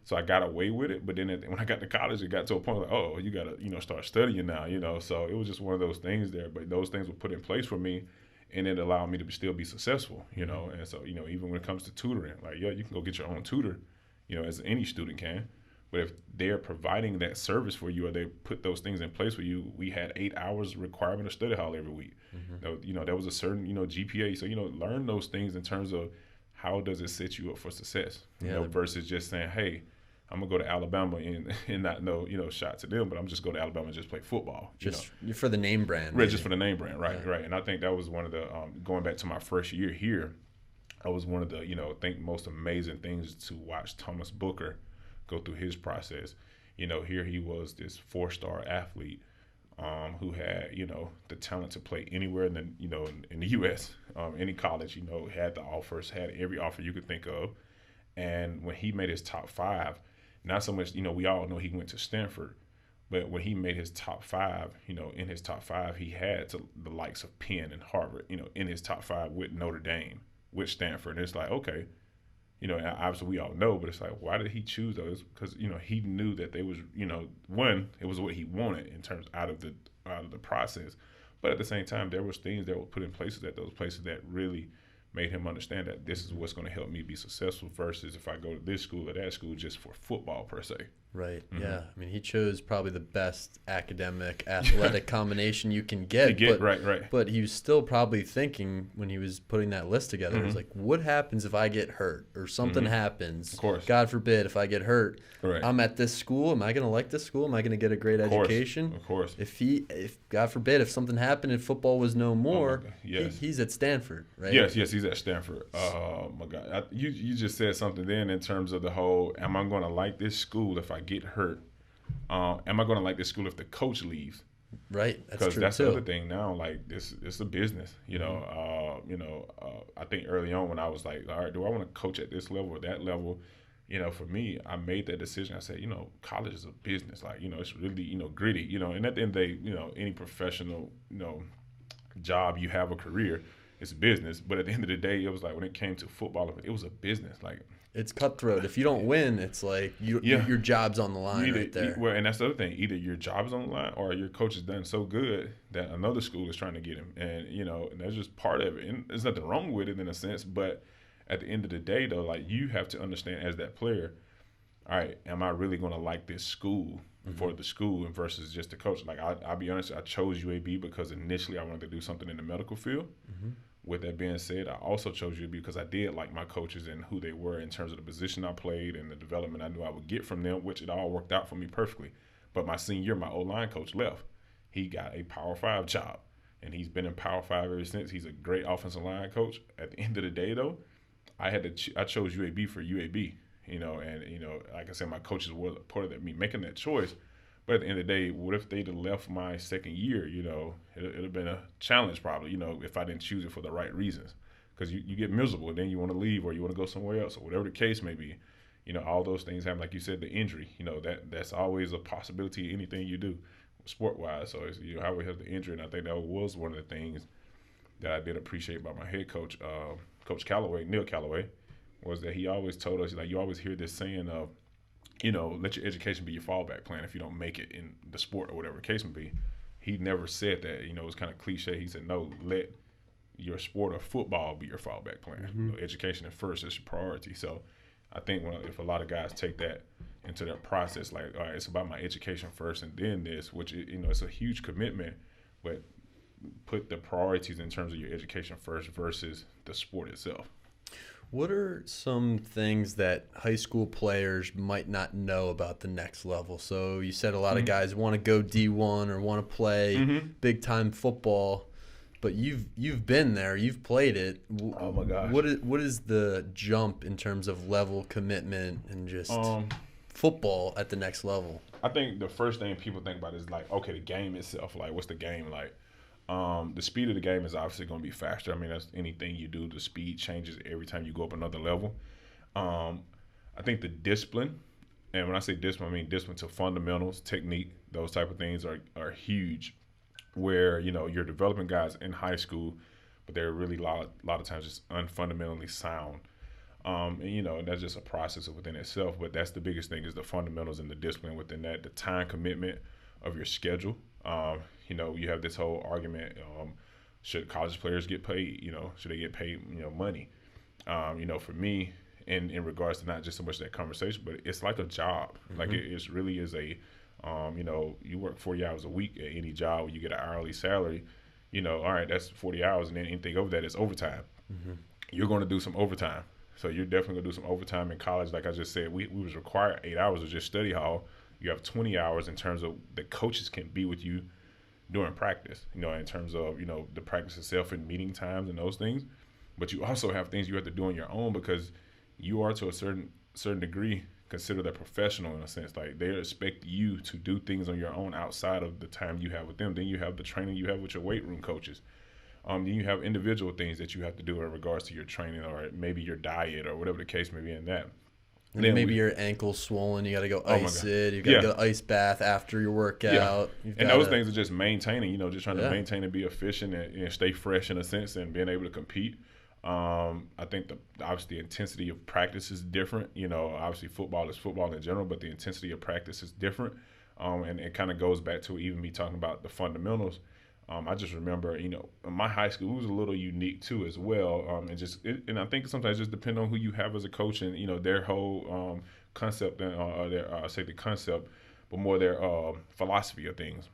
So I got away with it. But then when I got to college, it got to a point like, oh, you got to, start studying now, So it was just one of those things there. But those things were put in place for me, and it allowed me to still be successful, And so, even when it comes to tutoring, like, you can go get your own tutor, as any student can. But if they're providing that service for you, or they put those things in place for you, we had 8 hours requirement of study hall every week. There was a certain, GPA. So, learn those things in terms of how does it set you up for success, versus just saying, hey, I'm going to go to Alabama and not know, shot to them, but I'm just go to Alabama and just play football. Just for the name brand. Right, just for the name brand, right. And I think that was one of the, going back to my first year here, that was one of the, I think most amazing things to watch Thomas Booker go through his process. Here he was, this 4-star athlete who had, the talent to play anywhere in the U.S., any college, had the offers, had every offer you could think of. And when he made his top 5, not so much, we all know he went to Stanford, but when he made his top 5, in his top 5, he had the likes of Penn and Harvard, in his top 5 with Notre Dame, with Stanford. And it's like, okay, obviously we all know, but it's like, why did he choose those? Because, he knew that they was, one, it was what he wanted in terms out of the process. But at the same time, there was things that were put in places at those places that really made him understand that this is what's going to help me be successful versus if I go to this school or that school just for football per se. Right. Yeah. I mean, he chose probably the best academic, athletic combination you can get. Right. But he was still probably thinking when he was putting that list together, it was like, what happens if I get hurt or something happens? Of course. God forbid if I get hurt. Right. I'm at this school. Am I going to like this school? Am I going to get a great education? Of course. If God forbid, if something happened and football was no more, he's at Stanford, right? Yes, he's at Stanford. Oh my God, you just said something then in terms of the whole, am I going to like this school if I get hurt? Am I going to like this school if the coach leaves? Right, that's true. Because that's too. the other thing now. Like this, it's a business. I think early on when I was like, all right, do I want to coach at this level or that level? For me, I made that decision. I said, college is a business. Like, it's really, gritty. And at the end of the day, any professional, job you have, a career, it's a business. But at the end of the day, it was like when it came to football, it was a business. Like, it's cutthroat. If you don't win, it's like your job's on the line right there. And that's the other thing. Either your job is on the line or your coach has done so good that another school is trying to get him. And, and that's just part of it. And there's nothing wrong with it in a sense. But at the end of the day, though, like, you have to understand as that player, all right, am I really going to like this school for the school versus just the coach? Like, I'll be honest, I chose UAB because initially I wanted to do something in the medical field. With that being said, I also chose UAB because I did like my coaches and who they were in terms of the position I played and the development I knew I would get from them, which it all worked out for me perfectly. But my senior year, my O-line coach left. He got a Power 5 job, and he's been in Power 5 ever since. He's a great offensive line coach. At the end of the day, though, I chose UAB for UAB. Like I said, my coaches were part of me making that choice. But at the end of the day, what if they'd have left my second year? It'd have been a challenge probably, if I didn't choose it for the right reasons. Because you get miserable and then you want to leave or you want to go somewhere else or whatever the case may be. All those things happen. Like you said, the injury, that's always a possibility in anything you do sport-wise. So you always have the injury. And I think that was one of the things that I did appreciate about my head coach, Coach Callaway, Neil Callaway, was that he always told us, like, you always hear this saying of, let your education be your fallback plan if you don't make it in the sport or whatever the case may be. He never said that. It was kind of cliche. He said, no, let your sport or football be your fallback plan. Education at first is your priority. So I think if a lot of guys take that into their process, like, all right, it's about my education first and then this, which, it's a huge commitment, but put the priorities in terms of your education first versus the sport itself. What are some things that high school players might not know about the next level? So you said a lot of guys want to go D1 or want to play big-time football, but you've been there, you've played it. Oh, my gosh. What is the jump in terms of level, commitment, and just football at the next level? I think the first thing people think about is, like, okay, the game itself. Like, what's the game like? The speed of the game is obviously going to be faster. I mean, that's anything you do. The speed changes every time you go up another level. I think the discipline, and when I say discipline, I mean discipline to fundamentals, technique, those type of things are huge. Where, you're developing guys in high school, but they're really a lot of times just unfundamentally sound. And that's just a process within itself. But that's the biggest thing is the fundamentals and the discipline within that, the time commitment of your schedule. You have this whole argument, should college players get paid? Should they get paid, money? For me, in regards to not just so much that conversation, but it's like a job. Like it really is a, you work 40 hours a week at any job where you get an hourly salary, all right, that's 40 hours, and then anything over that is overtime. You're going to do some overtime. So you're definitely going to do some overtime in college. Like I just said, we was required 8 hours of just study hall. You have 20 hours in terms of the coaches can be with you during practice, in terms of, the practice itself and meeting times and those things. but you also have things you have to do on your own because you are to a certain degree considered a professional in a sense. Like they expect you to do things on your own outside of the time you have with them. Then you have the training you have with your weight room coaches. Then you have individual things that you have to do in regards to your training or maybe your diet or whatever the case may be in that. And then maybe your ankle's swollen. You got to go ice it. You got to go ice bath after your workout. And those things are just maintaining, just trying to maintain and be efficient and stay fresh in a sense and being able to compete. I think obviously the intensity of practice is different. Obviously football is football in general, but the intensity of practice is different. And it kind of goes back to even me talking about the fundamentals. I just remember, my high school was a little unique too as well. And I think sometimes it just depends on who you have as a coach and, their whole concept and the concept, but more their philosophy of things.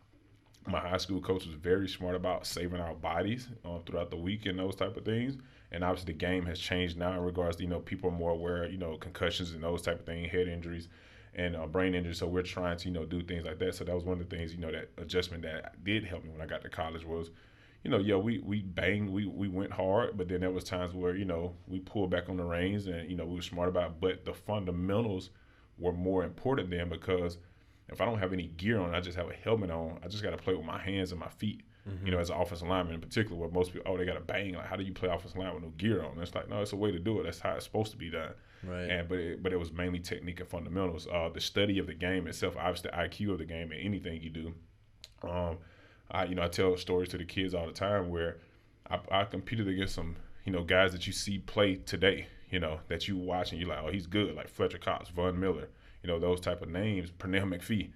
My high school coach was very smart about saving our bodies throughout the week and those type of things. And obviously the game has changed now in regards to, people are more aware, concussions and those type of things, head injuries and brain injuries. So we're trying to, do things like that. So that was one of the things, that adjustment that did help me when I got to college was, we banged, we went hard, but then there was times where, we pulled back on the reins and, we were smart about it. But the fundamentals were more important then because if I don't have any gear on, I just have a helmet on, I just got to play with my hands and my feet. Mm-hmm. As an offensive lineman in particular, where most people, they got to bang. Like, how do you play offensive line with no gear on? And it's like, no, it's a way to do it. That's how it's supposed to be done. Right. But it was mainly technique and fundamentals. The study of the game itself, obviously the IQ of the game and anything you do. I tell stories to the kids all the time where I competed against some, guys that you see play today, that you watch and you're like, oh, he's good, like Fletcher Cox, Von Miller, those type of names, Pernell McPhee.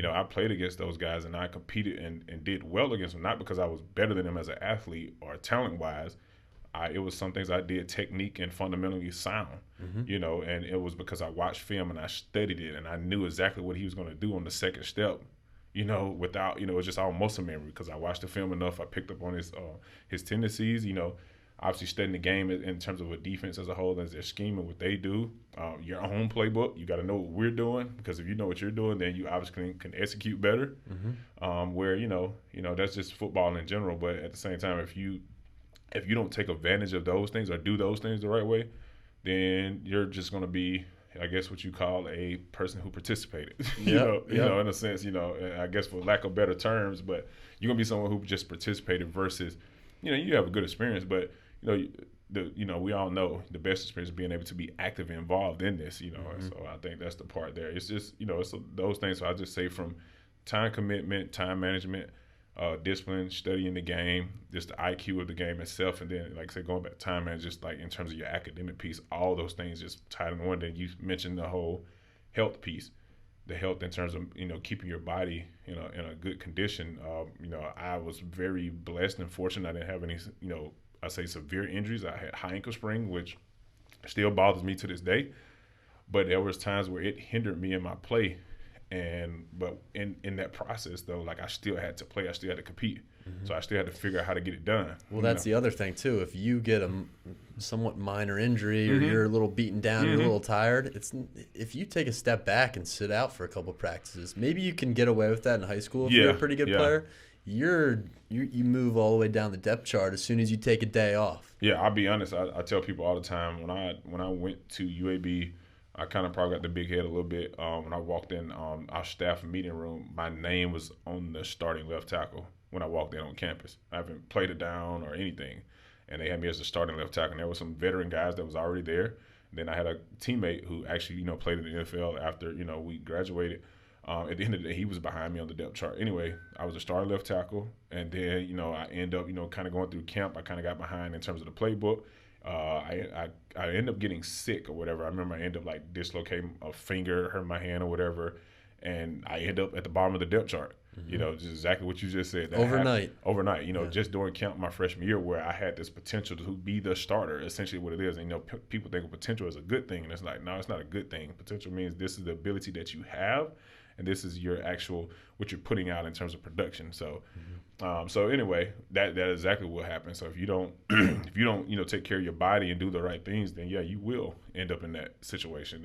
I played against those guys and I competed and did well against them, not because I was better than them as an athlete or talent-wise. It was some things I did technique and fundamentally sound, and it was because I watched film and I studied it and I knew exactly what he was going to do on the second step, without, it was just all muscle memory because I watched the film enough. I picked up on his tendencies, obviously studying the game in terms of a defense as a whole, as their scheme and what they do. Your own playbook, you got to know what we're doing because if you know what you're doing, then you obviously can execute better. Where that's just football in general. But at the same time, if you don't take advantage of those things or do those things the right way, then you're just going to be, I guess, what you call a person who participated. In a sense, I guess for lack of better terms, but you're going to be someone who just participated versus, you have a good experience, but we all know the best experience is being able to be active and involved in this, So I think that's the part there. It's just, it's those things. So I just say from time commitment, time management, discipline, studying the game, just the IQ of the game itself, and then, like I said, going back to time management, just like in terms of your academic piece, all those things just tied in one. Then you mentioned the whole health piece, the health in terms of keeping your body in a good condition. I was very blessed and fortunate. I didn't have any I say severe injuries. I had high ankle sprain, which still bothers me to this day. But there was times where it hindered me in my play. But in that process though, like I still had to play, I still had to compete. So I still had to figure out how to get it done. Well, that's the other thing too. If you get a somewhat minor injury or you're a little beaten down, you're a little tired, if you take a step back and sit out for a couple practices, maybe you can get away with that in high school if you're a pretty good player. You move all the way down the depth chart as soon as you take a day off. Yeah, I'll be honest. I tell people all the time when I went to UAB, I kind of probably got the big head a little bit. When I walked in our staff meeting room, my name was on the starting left tackle when I walked in on campus. I haven't played it down or anything, and they had me as the starting left tackle. And there were some veteran guys that was already there. And then I had a teammate who actually played in the NFL after we graduated. At the end of the day, he was behind me on the depth chart. Anyway, I was a starting left tackle, and then I end up kind of going through camp. I kind of got behind in terms of the playbook. I ended up getting sick or whatever. I remember I ended up like dislocating a finger, hurt my hand or whatever, and I ended up at the bottom of the depth chart. Just exactly what you just said. That overnight, just during camp my freshman year where I had this potential to be the starter, essentially what it is. And, people think of potential as a good thing, and it's like, no, it's not a good thing. Potential means this is the ability that you have, and this is your actual what you're putting out in terms of production. So, so anyway, that is exactly what happens. So if you don't if you don't take care of your body and do the right things, then you will end up in that situation.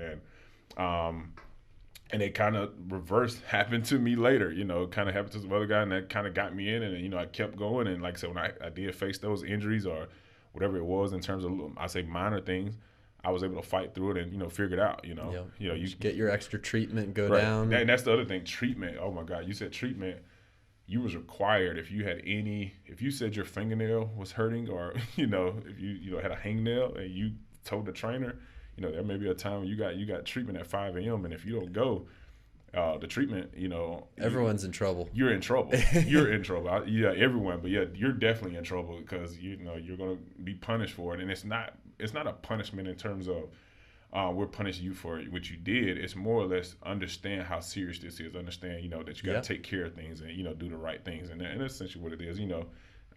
And it kind of reverse happened to me later. It kind of happened to some other guy, and that kind of got me in, and I kept going. And like I said, when I did face those injuries or whatever it was in terms of, I say, minor things, I was able to fight through it and, figure it out, Yep. You just get your extra treatment, go right. down. And that's the other thing, treatment. Oh my God, you said treatment. You was required if you said your fingernail was hurting, or, if you had a hangnail and you told the trainer, there may be a time when you got treatment at 5 a.m. and if you don't go, the treatment, everyone's in trouble. You're in trouble. You're in trouble. Everyone, but you're definitely in trouble because you're going to be punished for it, and it's not a punishment in terms of we're punishing you for what you did. It's more or less understand how serious this is. Understand, that you got to take care of things and do the right things, and that's essentially what it is.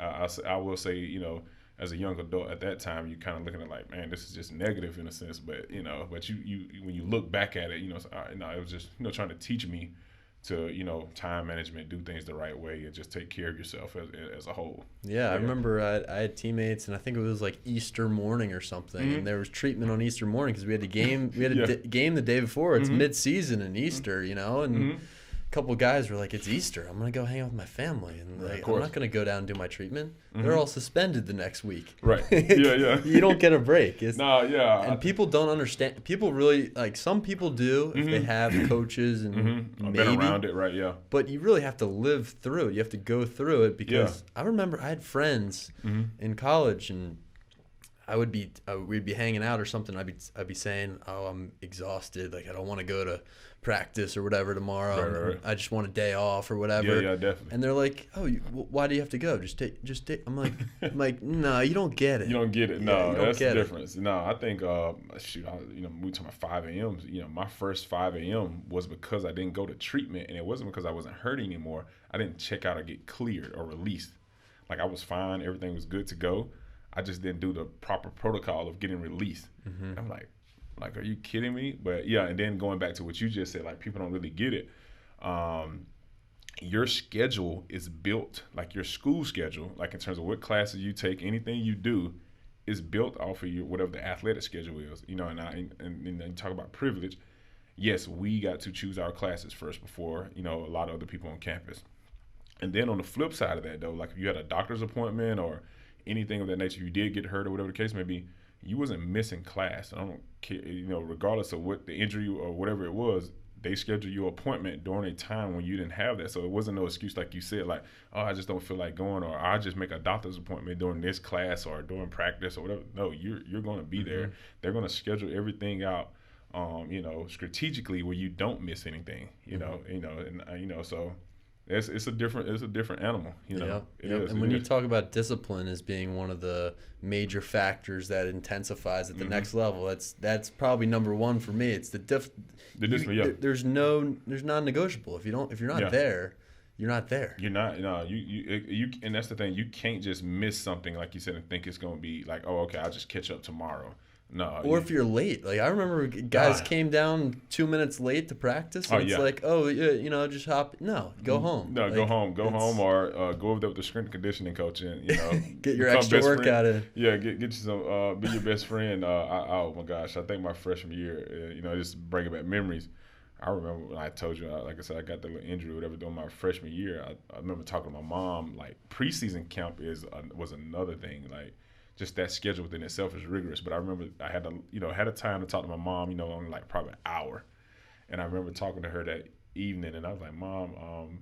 I will say, as a young adult at that time, you kind of looking at like, man, this is just negative in a sense, but but you when you look back at it, it's, it was just trying to teach me to time management, do things the right way, and just take care of yourself as a whole. Yeah, I remember I had teammates, and I think it was like Easter morning or something, and there was treatment on Easter morning because we had a game. We had a game the day before. It's mid-season in Easter, and a couple guys were like, "It's Easter. I'm gonna go hang out with my family, and like, I'm not gonna go down and do my treatment." They're all suspended the next week. Right. Yeah. You don't get a break. And people don't understand. People really like. Some people do if they have coaches and maybe been around it, right? Yeah. But you really have to live through it. You have to go through it because I remember I had friends in college, and we'd be hanging out or something. I'd be saying, "Oh, I'm exhausted. Like I don't want to go to practice or whatever tomorrow. Right. I just want a day off or whatever." Yeah, definitely. And they're like, "Oh, why do you have to go? Just take." I'm like, no, you don't get it. You don't get it. No, that's the difference. It. No, I think, we talking about 5 a.m. My first 5 a.m. was because I didn't go to treatment, and it wasn't because I wasn't hurting anymore. I didn't check out or get cleared or released. Like I was fine, everything was good to go. I just didn't do the proper protocol of getting released. I'm like, are you kidding me? But yeah, and then going back to what you just said, like people don't really get it. Your schedule is built, like your school schedule, like in terms of what classes you take, anything you do, is built off of your whatever the athletic schedule is. And you talk about privilege. Yes, we got to choose our classes first before a lot of other people on campus. And then on the flip side of that, though, like if you had a doctor's appointment or anything of that nature, you did get hurt or whatever the case may be, you wasn't missing class. I don't care, regardless of what the injury or whatever it was, they scheduled your appointment during a time when you didn't have that. So it wasn't no excuse like you said, like, oh, I just don't feel like going, or I just make a doctor's appointment during this class or during practice or whatever. No, you're going to be there. They're going to schedule everything out, strategically where you don't miss anything. So. It's a different animal, It is. And when you talk about discipline as being one of the major factors that intensifies at the next level, that's probably number one for me. It's the discipline. Yeah. There's non-negotiable. If you're not there, you're not there. You're not. No. You and that's the thing. You can't just miss something like you said and think it's going to be like, oh, okay, I'll just catch up tomorrow. No. Or if you're late. Like I remember guys came down 2 minutes late to practice. And it's like, oh, yeah, just hop. No, go home. No, go home or go over there with the strength and conditioning coach and, get your extra workout in. Yeah, get you some, be your best friend. Oh my gosh, I think my freshman year, just bringing back memories. I remember when I told you, like I said, I got the little injury or whatever during my freshman year. I remember talking to my mom, like preseason camp was another thing. Like, just that schedule within itself is rigorous. But I remember I had a time to talk to my mom, only like probably an hour. And I remember talking to her that evening, and I was like, Mom,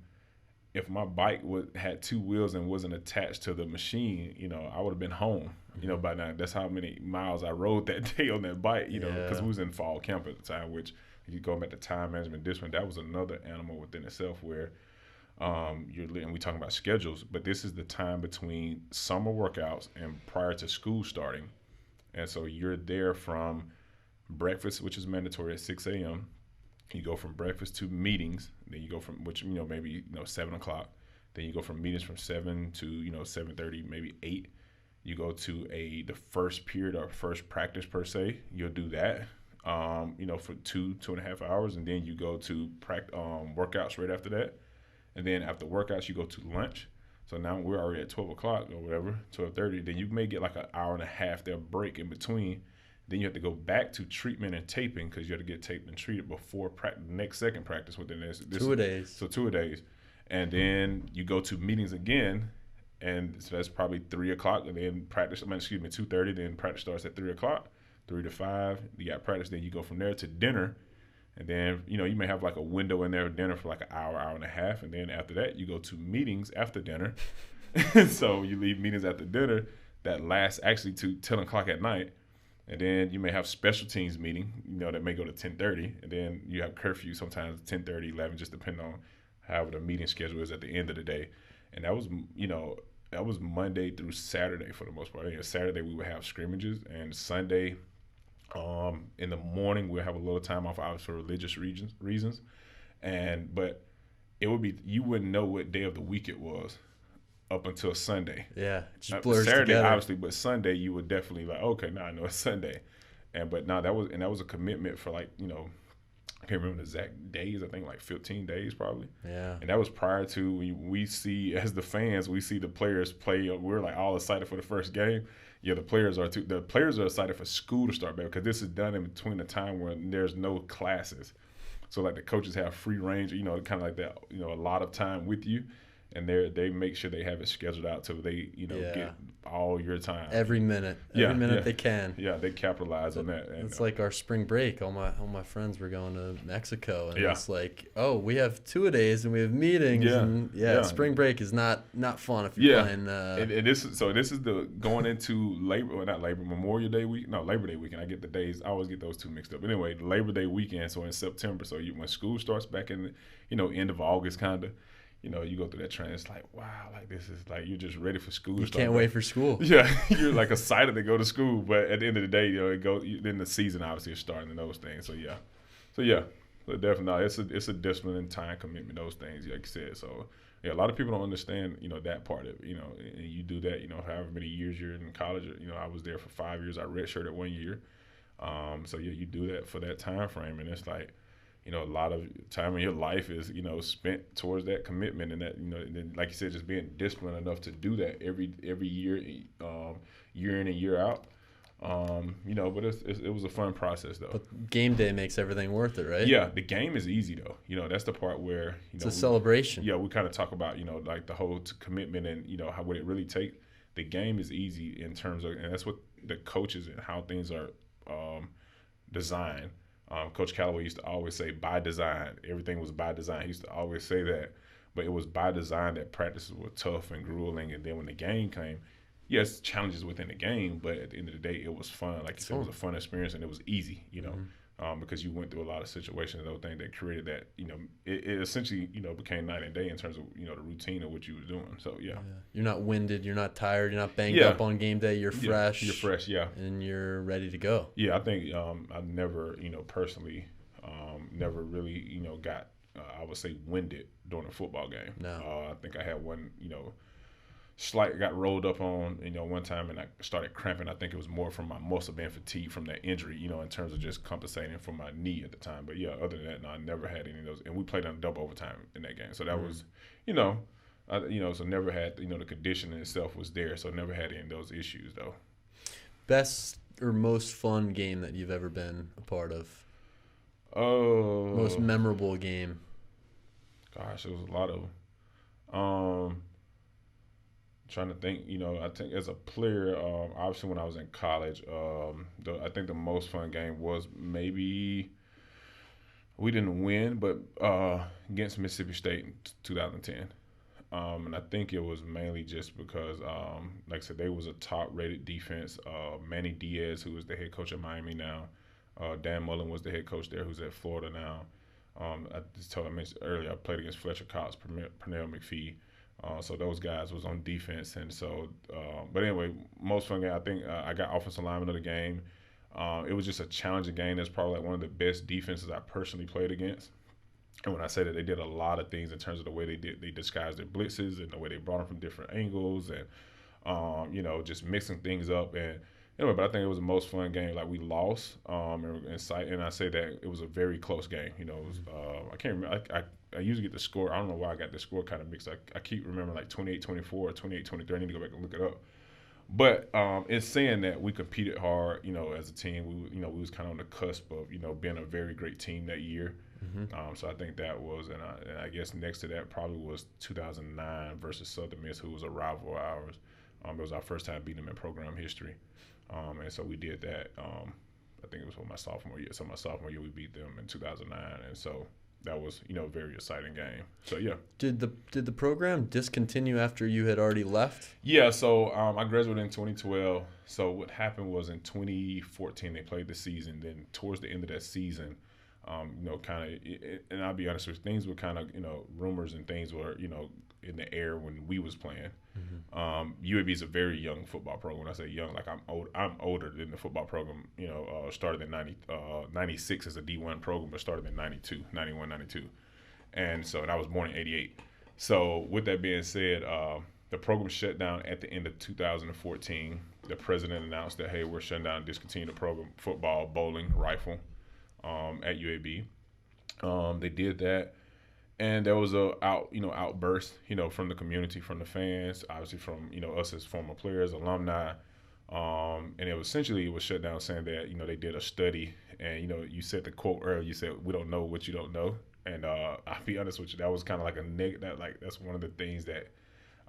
if my bike had two wheels and wasn't attached to the machine, I would have been home, by now. That's how many miles I rode that day on that bike, because we was in fall camp at the time, which if you go back to time management discipline, that was another animal within itself where and we talking about schedules, but this is the time between summer workouts and prior to school starting. And so you're there from breakfast, which is mandatory at 6 a.m. You go from breakfast to meetings. Then you go from, which, maybe, 7 o'clock. Then you go from meetings from 7 to, 7:30, maybe 8. You go to the first period or first practice per se. You'll do that, for 2.5 hours. And then you go to workouts right after that. And then after workouts, you go to lunch. So now we're already at 12 o'clock or whatever, 12:30. Then you may get like an hour and a half there break in between. Then you have to go back to treatment and taping because you have to get taped and treated before next second practice within this 2 days. So 2 days. And then you go to meetings again. and so that's probably 3 o'clock, and then practice. 2:30. Then practice starts at 3 o'clock, 3 to 5. You got practice. Then you go from there to dinner, and then you may have like a window in there of dinner for like an hour, hour and a half, and then after that you go to meetings after dinner. So you leave meetings after dinner that lasts actually to 10 o'clock at night. And then you may have special teams meeting, that may go to 10:30. And then you have curfew sometimes 10:30, 11, just depending on however the meeting schedule is at the end of the day. And that was Monday through Saturday for the most part. Saturday we would have scrimmages, and Sunday in the morning we'll have a little time off hours for religious reasons. But it would be, you wouldn't know what day of the week it was up until Sunday. Yeah, it just blurs Saturday, together. obviously, but Sunday you would definitely like, okay, now I know it's Sunday. That was a commitment for like, I can't remember the exact days, I think like 15 days probably. Yeah. And that was prior to, we see, as the fans, we see the players play. We're like all excited for the first game. Yeah, the players are too. The players are excited for school to start back, because this is done in between the time when there's no classes. So like the coaches have free range, kind of like that, a lot of time with you. And they make sure they have it scheduled out so they, get all your time. Every minute they can. Yeah, they capitalize on that. It's like our spring break. All my friends were going to Mexico, and Yeah. it's like, oh, we have 2-a-days and we have meetings. Yeah. And spring break is not fun if you're playing. And this is the going into Memorial Day week. No, Labor Day weekend. I get the days. I always get those two mixed up. But anyway, Labor Day weekend. So in September. So when school starts back in, end of August, kind of. You go through that trend. It's like, wow, like this is like, you're just ready for school. You can't wait for school. Yeah, you're like excited to go to school, but at the end of the day, then the season obviously is starting and those things. So definitely, no, it's a discipline and time commitment. Those things, like you said. So yeah, a lot of people don't understand, that part of it. And you do that, however many years you're in college. I was there for 5 years. I redshirted 1 year. So yeah, you do that for that time frame, and it's like, a lot of time in your life is, spent towards that commitment, and that, and then, like you said, just being disciplined enough to do that every year, year in and year out. But it was a fun process though. But game day makes everything worth it, right? Yeah, the game is easy though. That's the part where it's a celebration. Yeah, we kind of talk about like the whole commitment and how would it really take. The game is easy in terms of, and that's what the coaches and how things are designed. Coach Calloway used to always say, by design. Everything was by design. He used to always say that. But it was by design that practices were tough and grueling. And then when the game came, yes, challenges within the game, but at the end of the day, it was fun. Like you said, it was a fun experience, and it was easy, because you went through a lot of situations and those things that created that, it essentially, became night and day in terms of, the routine of what you were doing. So, yeah. You're not winded. You're not tired. You're not banged up on game day. You're fresh. You're fresh, yeah. And you're ready to go. Yeah, I think I never, personally, never really, got, I would say, winded during a football game. No. I think I had one, slight got rolled up on, one time, and I started cramping. I think it was more from my muscle being fatigued from that injury, in terms of just compensating for my knee at the time. But yeah, other than that, no, I never had any of those. And we played on double overtime in that game, so that was, so never had, the conditioning itself was there, so never had any of those issues though. Best or most fun game that you've ever been a part of? Oh, most memorable game. Gosh, there was a lot of them. Trying to think, I think as a player, obviously when I was in college, I think the most fun game was maybe, we didn't win, but against Mississippi State in 2010. And I think it was mainly just because, like I said, they was a top-rated defense. Manny Diaz, who is the head coach at Miami now, Dan Mullen was the head coach there, who's at Florida now. I mentioned earlier, I played against Fletcher Cox, Pernell McPhee. So those guys was on defense, and so, but anyway, most fun game. I think I got offensive lineman of the game. It was just a challenging game. That's probably like one of the best defenses I personally played against. And when I say that, they did a lot of things in terms of the way they disguised their blitzes and the way they brought them from different angles, and just mixing things up. And anyway, but I think it was the most fun game. Like, we lost, and I say that it was a very close game. It was, I can't remember. I usually get the score. I don't know why I got the score kind of mixed. I keep remembering like 28-24 or 28-23. I need to go back and look it up. But it's saying that we competed hard, as a team. We was kind of on the cusp of, being a very great team that year. So I think that was, and I guess next to that probably was 2009 versus Southern Miss, who was a rival of ours. It was our first time beating them in program history, and so we did that. I think it was my sophomore year. So my sophomore year we beat them in 2009, and so that was a very exciting game. So yeah. Did the program discontinue after you had already left? Yeah. So I graduated in 2012. So what happened was in 2014 they played the season. Then towards the end of that season, kind of, and I'll be honest with you, things were kind of, rumors and things were, in the air when we was playing. UAB is a very young football program. When I say young, like I'm older than the football program. Started in 96 as a D1 program, but started in 91, 92. And I was born in 88. So with that being said, the program shut down at the end of 2014. The president announced that, hey, we're shutting down and discontinue the program, football, bowling, rifle, at UAB. They did that. And there was a outburst, from the community, from the fans, obviously from, us as former players, alumni. And it was shut down saying that, they did a study. And, you said the quote earlier, you said, we don't know what you don't know. And I'll be honest with you, that was kind of like that's one of the things that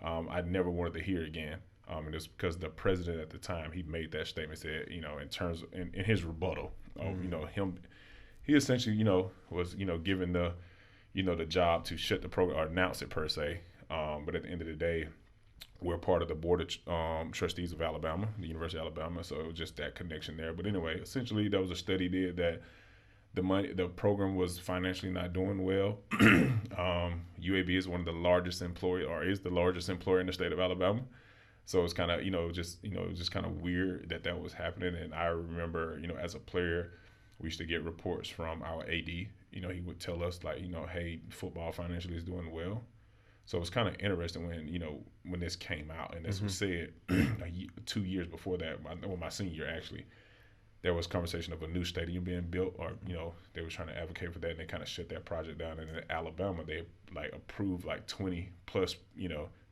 I never wanted to hear again. And it's because the president at the time, he made that statement, said, in terms of, in his rebuttal, he essentially, was, given the job to shut the program or announce it per se. But at the end of the day, we're part of the board of trustees of Alabama, the University of Alabama. So it was just that connection there. But anyway, essentially there was a study did that the program was financially not doing well. UAB is one of the largest employer, or is the largest employer in the state of Alabama. So it's kind of, just kind of weird that was happening. And I remember, as a player, we used to get reports from our AD. He would tell us like, hey, football financially is doing well. So it was kind of interesting when this came out and this was said 2 years before that, my senior year actually, there was conversation of a new stadium being built, or, they were trying to advocate for that, and they kind of shut that project down. And in Alabama, they like approved like 20 plus,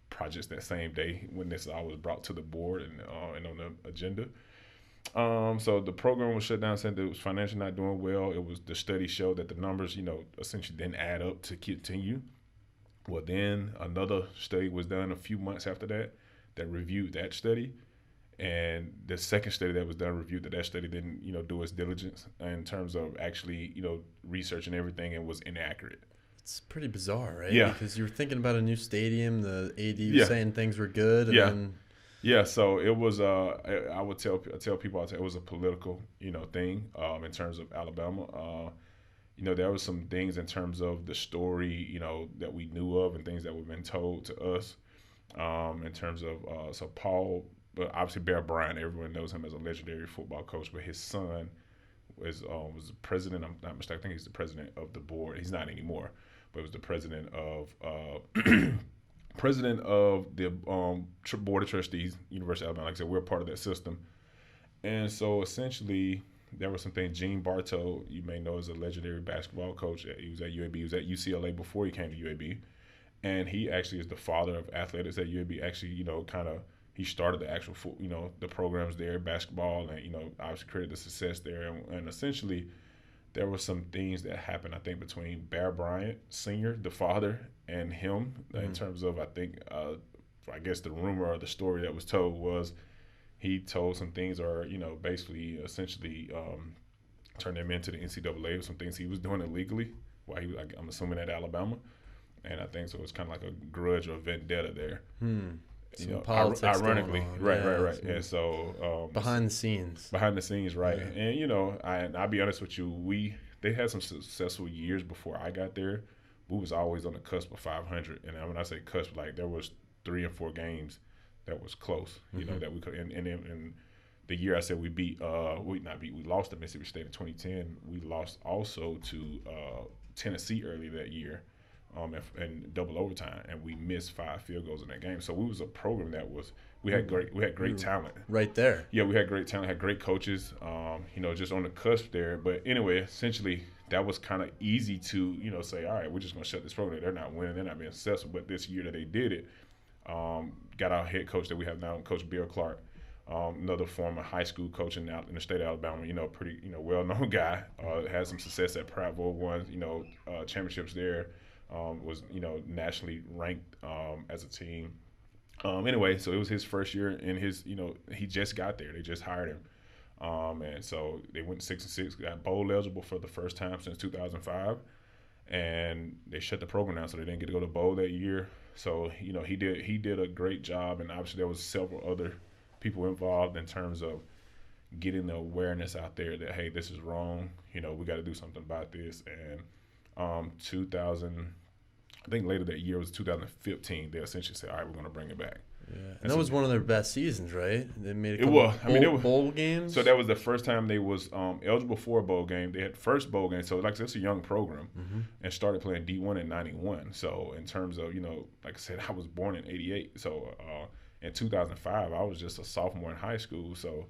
projects that same day when this all was brought to the board and on the agenda. So the program was shut down, saying that it was financially not doing well. The study showed that the numbers, essentially didn't add up to continue. Well, then another study was done a few months after that reviewed that study. And the second study that was done reviewed that study didn't, do its diligence in terms of actually, researching everything, and was inaccurate. It's pretty bizarre, right? Yeah. Because you were thinking about a new stadium, the AD was saying things were good, and then... Yeah, so it was. I would tell people it was a political, thing in terms of Alabama. There was some things in terms of the story, that we knew of, and things that were been told to us. In terms of so Paul, but obviously Bear Bryant, everyone knows him as a legendary football coach, but his son was the president. I'm not mistaken. I think he's the president of the board. He's not anymore, but was the president of. President of the Board of Trustees, University of Alabama. Like I said, we're part of that system. And so essentially, there were some things. Gene Bartow, you may know, is a legendary basketball coach. He was at UAB. He was at UCLA before he came to UAB. And he actually is the father of athletics at UAB. Actually, he started the actual, the programs there, basketball, and, obviously created the success there. And essentially, there were some things that happened, I think, between Bear Bryant Sr., the father, and him in terms of, I guess the rumor or the story that was told was he told some things, or, basically, essentially turned them into the NCAA with some things he was doing illegally while he was, I'm assuming, at Alabama. And I think so it was kind of like a grudge or vendetta there. Politics ironically, going on. Right. And so behind the scenes, right? Yeah. And I'll be honest with you, they had some successful years before I got there. We was always on the cusp of 500, and when I say cusp, like there was 3 or 4 games that was close, that we could. And the year I said we lost to Mississippi State in 2010. We lost also to Tennessee early that year. And double overtime, and we missed 5 field goals in that game. So we was a program that we had great talent right there. Yeah, we had great talent, had great coaches. Just on the cusp there. But anyway, essentially that was kind of easy to say, all right, we're just gonna shut this program. They're not winning, they're not being successful. But this year that they did it, got our head coach that we have now, Coach Bill Clark. another former high school coach in the state of Alabama, pretty, well-known guy, had some success at Prattville, won, championships there, was, nationally ranked as a team. Anyway, so it was his first year in his, he just got there. They just hired him. And so they went 6-6, got bowl eligible for the first time since 2005. And they shut the program down, so they didn't get to go to bowl that year. So, he did a great job, and obviously there was several other people involved in terms of getting the awareness out there that, hey, this is wrong. We got to do something about this. And I think later that year was 2015. They essentially said, all right, we're going to bring it back. Yeah, and that was one of their best seasons, right? They made bowl games. So that was the first time they was eligible for a bowl game. They had first bowl game. So like I said, it's a young program, and started playing D1 in '91. So in terms of like I said, I was born in '88. So in 2005, I was just a sophomore in high school. So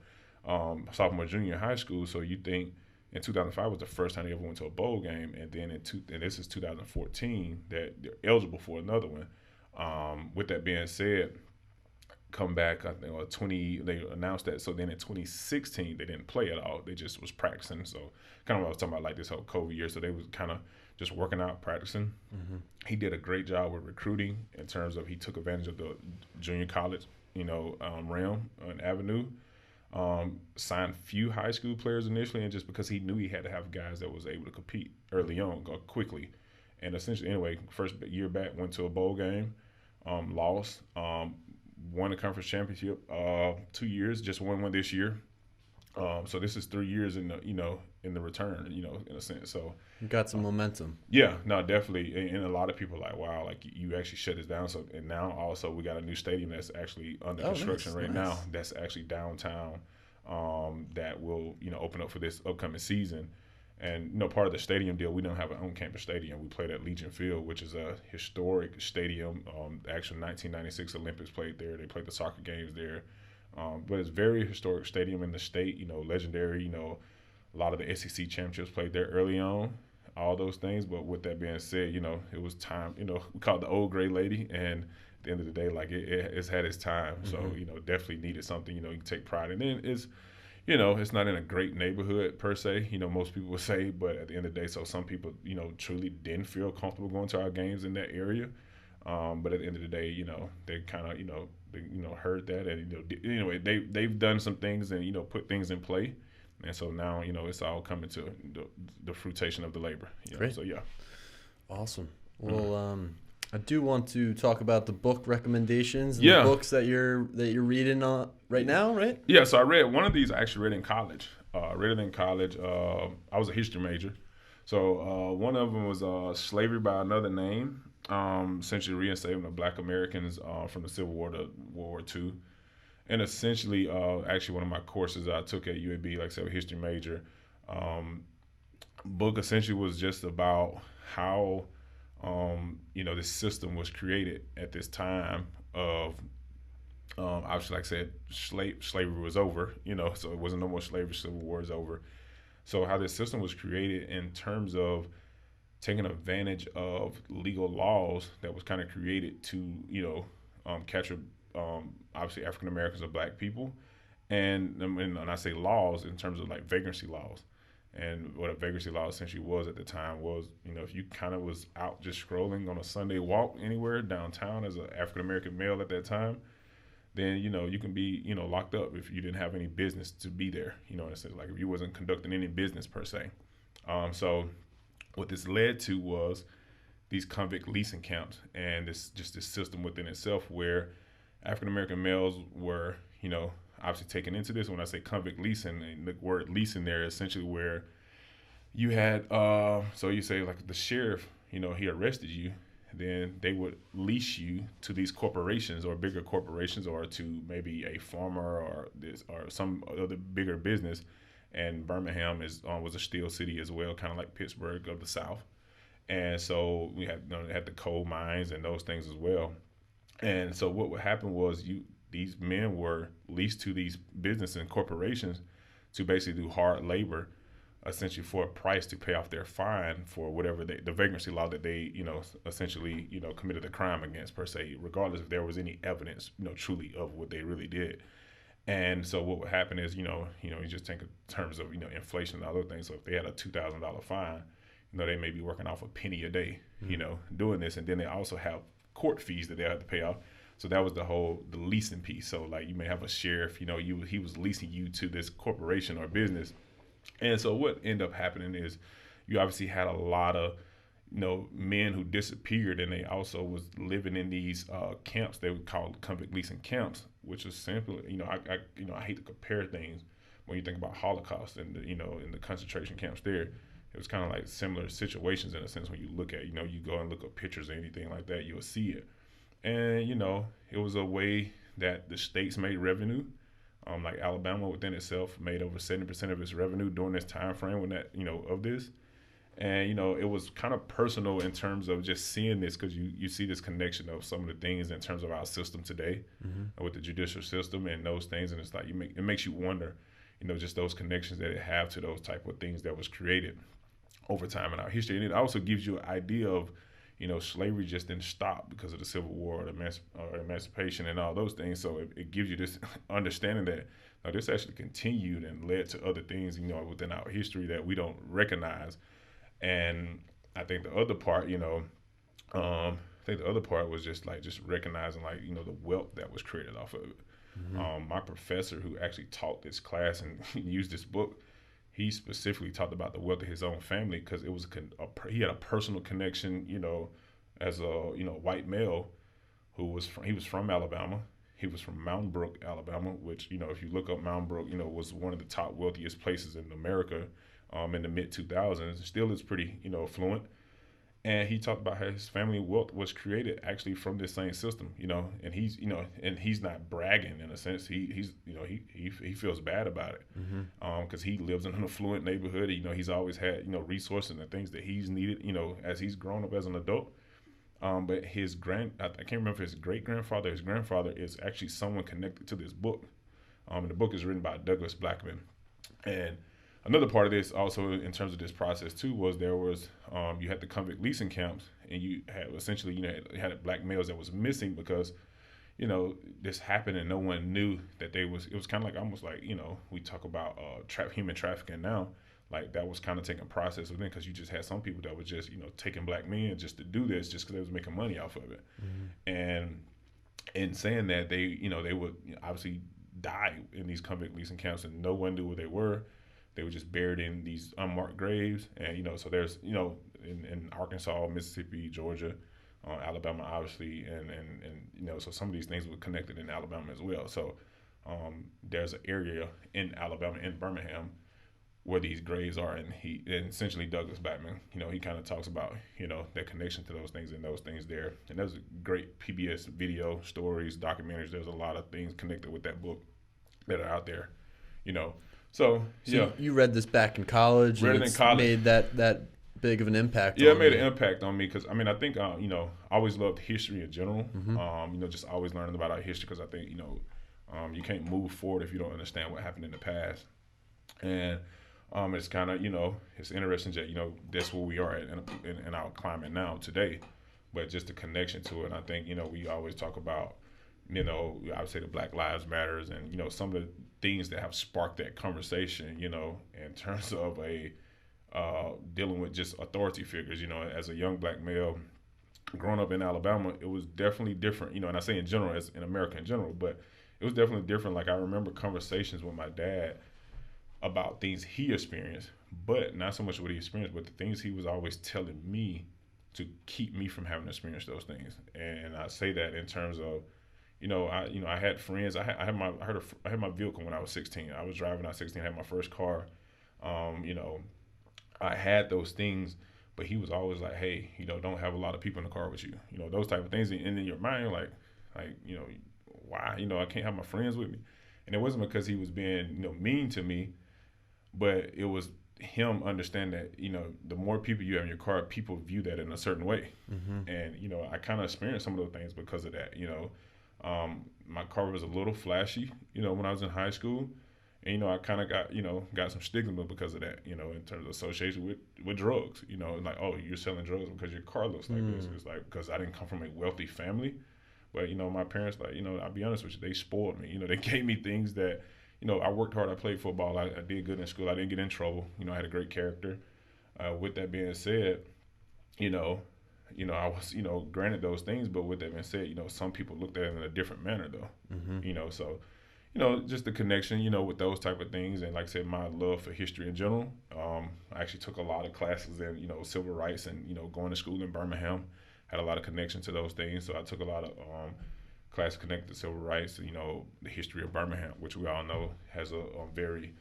sophomore, junior in high school. So you think in 2005 was the first time they ever went to a bowl game, and then and this is 2014 that they're eligible for another one. With that being said, come back, I think, they announced that. So then in 2016, they didn't play at all. They just was practicing. So kind of what I was talking about, like this whole COVID year. So they was kind of just working out, practicing. He did a great job with recruiting in terms of he took advantage of the junior college, realm and avenue. Signed few high school players initially, and just because he knew he had to have guys that was able to compete early on, go quickly. And essentially, anyway, first year back, went to a bowl game, lost, won the conference championship 2 years, just won one this year. So this is 3 years in the return, in a sense. So you got some momentum. Yeah, no, definitely. And a lot of people are like, wow, like you actually shut this down. So and now also we got a new stadium that's actually under construction right now. That's actually downtown. That will open up for this upcoming season. And part of the stadium deal, we don't have an on-campus stadium. We played at Legion Field, which is a historic stadium. The actual 1996 Olympics played there. They played the soccer games there. But it's a very historic stadium in the state. Legendary. A lot of the SEC championships played there early on. All those things. But with that being said, it was time. We call it the old gray lady, and at the end of the day, like it's had its time. So definitely needed something. You can take pride. And then it's not in a great neighborhood per se, most people would say, but at the end of the day, so some people, truly didn't feel comfortable going to our games in that area. But at the end of the day, they kind of, heard that, and, anyway, they've done some things and, put things in play. And so now, it's all coming to the fruition of the labor. Great. So, yeah. Awesome. Well, I do want to talk about the book recommendations and the books that you're reading right now, right? Yeah, so I read one of these. I actually read in college. I was a history major. So one of them was Slavery by Another Name, essentially reinstatement of Black Americans from the Civil War to World War II. And essentially, actually one of my courses I took at UAB, like I said, a history major, book essentially was just about how this system was created at this time of, obviously, like I said, slavery was over, so it wasn't no more slavery, Civil War is over. So how this system was created in terms of taking advantage of legal laws that was kind of created to, capture, obviously, African Americans or Black people. And when I say laws, in terms of like vagrancy laws. And what a vagrancy law essentially was at the time was, if you kind of was out just scrolling on a Sunday walk anywhere downtown as an African-American male at that time, then, you can be, locked up if you didn't have any business to be there. It's like if you wasn't conducting any business per se. So what this led to was these convict leasing camps and this system within itself where African-American males were, obviously taken into this. When I say convict leasing, and the word leasing there is essentially where you had, so you say like the sheriff, he arrested you, then they would lease you to these corporations or bigger corporations or to maybe a farmer or some other bigger business. And Birmingham was a steel city as well, kind of like Pittsburgh of the South. And so we had the coal mines and those things as well. And so what would happen was these men were leased to these businesses and corporations to basically do hard labor, essentially for a price to pay off their fine for whatever the vagrancy law that they, essentially, committed a crime against per se, regardless if there was any evidence, truly of what they really did. And so what would happen is, you just think in terms of, inflation and other things. So if they had a $2,000 fine, they may be working off a penny a day, doing this. And then they also have court fees that they have to pay off. So that was the leasing piece. So like you may have a sheriff, he was leasing you to this corporation or business. And so what ended up happening is you obviously had a lot of, men who disappeared, and they also was living in these camps they would call convict leasing camps, which is simply, I hate to compare things when you think about Holocaust and in the concentration camps there. It was kind of like similar situations in a sense when you look at, you go and look up pictures or anything like that, you'll see it. And, it was a way that the states made revenue. Like Alabama within itself made over 70% of its revenue during this time frame when that, of this. And, it was kind of personal in terms of just seeing this because you see this connection of some of the things in terms of our system today with the judicial system and those things. And it's like it makes you wonder, just those connections that it have to those type of things that was created over time in our history. And it also gives you an idea of, slavery just didn't stop because of the Civil War or emancipation and all those things. So it gives you this understanding that this actually continued and led to other things, within our history that we don't recognize. And I think the other part, was just recognizing the wealth that was created off of it. My professor who actually taught this class and used this book, he specifically talked about the wealth of his own family because it was he had a personal connection, as a white male he was from Alabama. He was from Mountain Brook, Alabama, which if you look up Mountain Brook, was one of the top wealthiest places in America in the mid 2000s. Still is pretty affluent. And he talked about how his family wealth was created actually from this same system, and he's not bragging in a sense. He feels bad about it because he lives in an affluent neighborhood. He's always had resources and the things that he's needed, as he's grown up as an adult. But I can't remember his great grandfather. His grandfather is actually someone connected to this book. And the book is written by Douglas Blackman. And another part of this also in terms of this process too was you had the convict leasing camps, and you had essentially you had black males that was missing because this happened and no one knew that it was kind of like almost like we talk about human trafficking now, like that was kind of taking process within because you just had some people that were just taking black men just to do this just because they was making money off of it. And in saying that they would obviously die in these convict leasing camps and no one knew where they were. They were just buried in these unmarked graves. And, so there's, in Arkansas, Mississippi, Georgia, Alabama, obviously. And so some of these things were connected in Alabama as well. So there's an area in Alabama, in Birmingham, where these graves are. And essentially Douglas Blackman, he kind of talks about, that connection to those things and those things there. And there's a great PBS video, stories, documentaries. There's a lot of things connected with that book that are out there, So you read this back in college. Read it in college. Made that big of an impact. Yeah, it made an impact on me because I think I always loved history in general. Just always learning about our history because I think you can't move forward if you don't understand what happened in the past. And it's kind of it's interesting that that's where we are in our climate now today, but just the connection to it. And I think we always talk about. I would say the Black Lives Matters and, some of the things that have sparked that conversation, in terms of dealing with just authority figures, as a young black male growing up in Alabama, it was definitely different, and I say in general, as in America in general, but it was definitely different. Like I remember conversations with my dad about things he experienced, but not so much what he experienced, but the things he was always telling me to keep me from having to experience those things. And I say that in terms of, I had friends. I had my vehicle when I was 16. I was driving at 16. I had my first car. I had those things, but he was always like, "Hey, don't have a lot of people in the car with you." Those type of things. And in your mind, you're like, why? I can't have my friends with me. And it wasn't because he was being, mean to me, but it was him understand that, the more people you have in your car, people view that in a certain way. And, I kind of experienced some of those things because of that, my car was a little flashy, when I was in high school. And, I kind of got some stigma because of that, in terms of association with drugs, like, oh, you're selling drugs because your car looks like this. It's like, because I didn't come from a wealthy family, But, my parents, like, I'll be honest with you, they spoiled me. They gave me things that, I worked hard. I played football. I did good in school. I didn't get in trouble. I had a great character. With that being said, you know, I was, granted those things, but with that being said, some people looked at it in a different manner though. So, just the connection, with those type of things. And like I said, my love for history in general. I actually took a lot of classes in, civil rights and, going to school in Birmingham, had a lot of connection to those things. So I took a lot of classes connected to civil rights, the history of Birmingham, which we all know has a very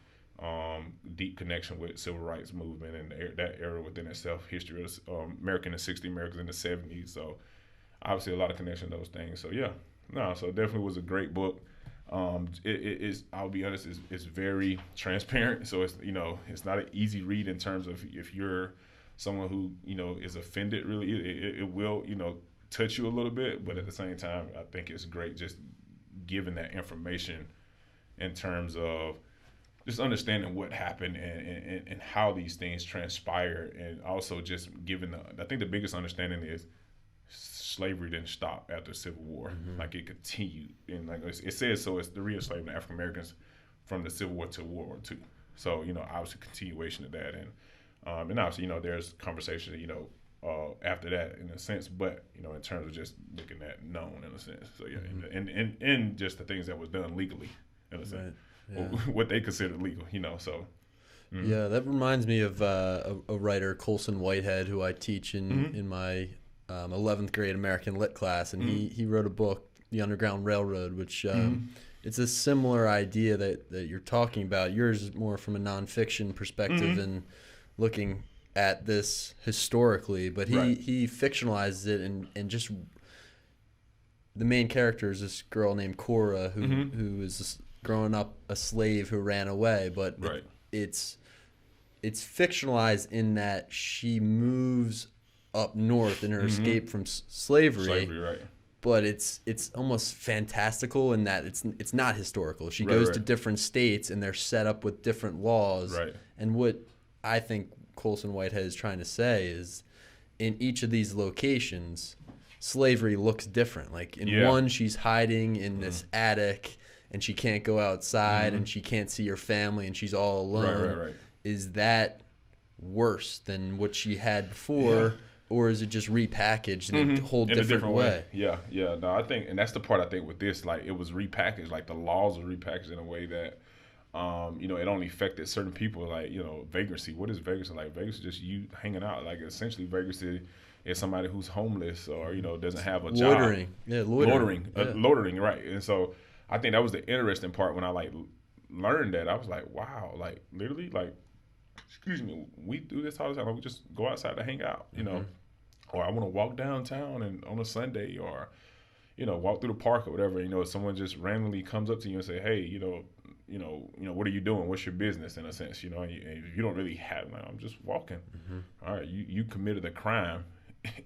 deep connection with civil rights movement and that era within itself, history of America in the 60s, Americans in the 70s. So obviously a lot of connection to those things. So yeah, no, so definitely was a great book. It is, I'll be honest, it's very transparent. So it's, it's not an easy read in terms of if you're someone who, is offended, really, it will, touch you a little bit. But at the same time, I think it's great just giving that information in terms of just understanding what happened and how these things transpire, and also just giving I think the biggest understanding is slavery didn't stop after the Civil War. Like it continued, and like it says, so it's the re-enslavement of African Americans from the Civil War to World War II. So obviously continuation of that, and obviously there's conversation after that in a sense, but in terms of just making that known in a sense. So yeah, and just the things that was done legally in a sense. Right. Yeah. What they consider legal, so. Yeah, that reminds me of a writer, Colson Whitehead, who I teach in my 11th grade American Lit class, and he wrote a book, The Underground Railroad, which it's a similar idea that you're talking about. Yours is more from a nonfiction perspective and looking at this historically, but he fictionalizes it and just the main character is this girl named Cora who is growing up a slave who ran away, but it's fictionalized in that she moves up north in her escape from slavery, right? But it's almost fantastical in that it's not historical. She goes to different states and they're set up with different laws. Right. And what I think Colson Whitehead is trying to say is, in each of these locations, slavery looks different. Like in one, she's hiding in this attic and she can't go outside and she can't see her family and she's all alone. Right. Is that worse than what she had before, or is it just repackaged in a whole different way? Yeah. No, I think, and that's the part I think with this, like it was repackaged, like the laws were repackaged in a way that, it only affected certain people. Like, vagrancy. What is vagrancy? Like Vegas is just you hanging out. Like essentially vagrancy is somebody who's homeless or, doesn't have a job. Loitering. Yeah, loitering. Loitering, right. And so I think that was the interesting part when I learned that. I was like, wow, like literally, like, excuse me, we do this all the time. Like, we just go outside to hang out, or I want to walk downtown and on a Sunday, or walk through the park or whatever. If someone just randomly comes up to you and say, hey, what are you doing? What's your business? In a sense, and you don't really have. Like, I'm just walking. All right, you committed a crime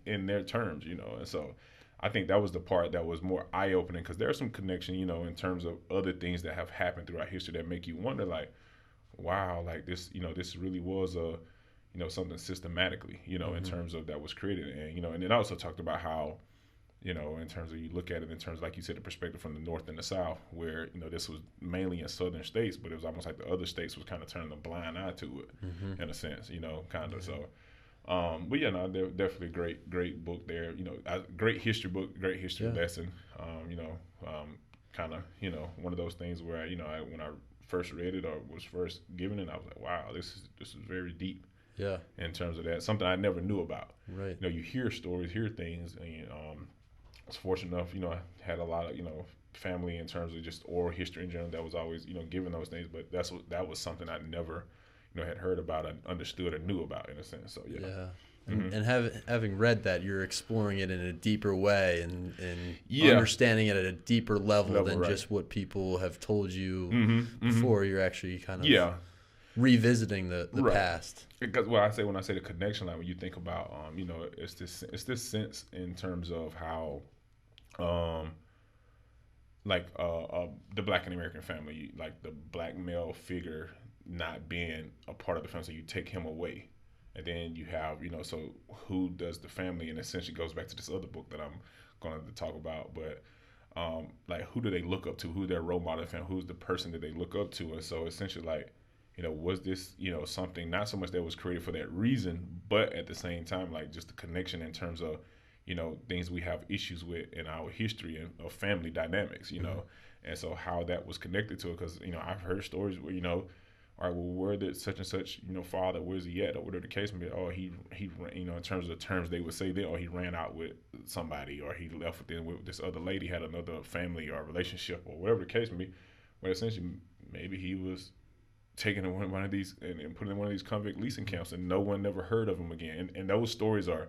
in their terms, and so. I think that was the part that was more eye-opening, because there's some connection, in terms of other things that have happened throughout history that make you wonder, like, wow, like this, this really was something systematically, in terms of that was created. And, and it also talked about how, in terms of you look at it in terms of, like you said, the perspective from the North and the South, where, this was mainly in southern states, but it was almost like the other states was kind of turning a blind eye to it in a sense, kind of. So. But yeah, no, definitely great book there. Great history book, great history lesson. Kind of, one of those things where when I first read it or was first given it, I was like, wow, this is very deep. Yeah. In terms of that, something I never knew about. Right. You hear stories, hear things, and I was fortunate enough. I had a lot of family in terms of just oral history in general that was always given those things, but that was something I never. Had heard about and understood or knew about in a sense. So yeah. And having read that, you're exploring it in a deeper way and understanding it at a deeper level than just what people have told you before. You're actually kind of revisiting the past. Because when I say the connection, like when you think about it's this sense in terms of how the Black and American family, like the Black male figure not being a part of the family, so you take him away. And then you have, so who does the family, and essentially goes back to this other book that I'm going to talk about, but like, who do they look up to? Who's their role model family? Who's the person that they look up to? And so essentially, like, was this, something not so much that was created for that reason, but at the same time, like, just the connection in terms of, things we have issues with in our history and of family dynamics, and so how that was connected to it. Because, I've heard stories where, all right, well, where did such and such, father, where's he at, or whatever the case may be. Oh, he, in terms of the terms they would say then, or he ran out with somebody, or he left with this other lady, had another family or relationship, or whatever the case may be. Where essentially maybe he was taken in one of these and put in one of these convict leasing camps, and no one never heard of him again. And those stories are,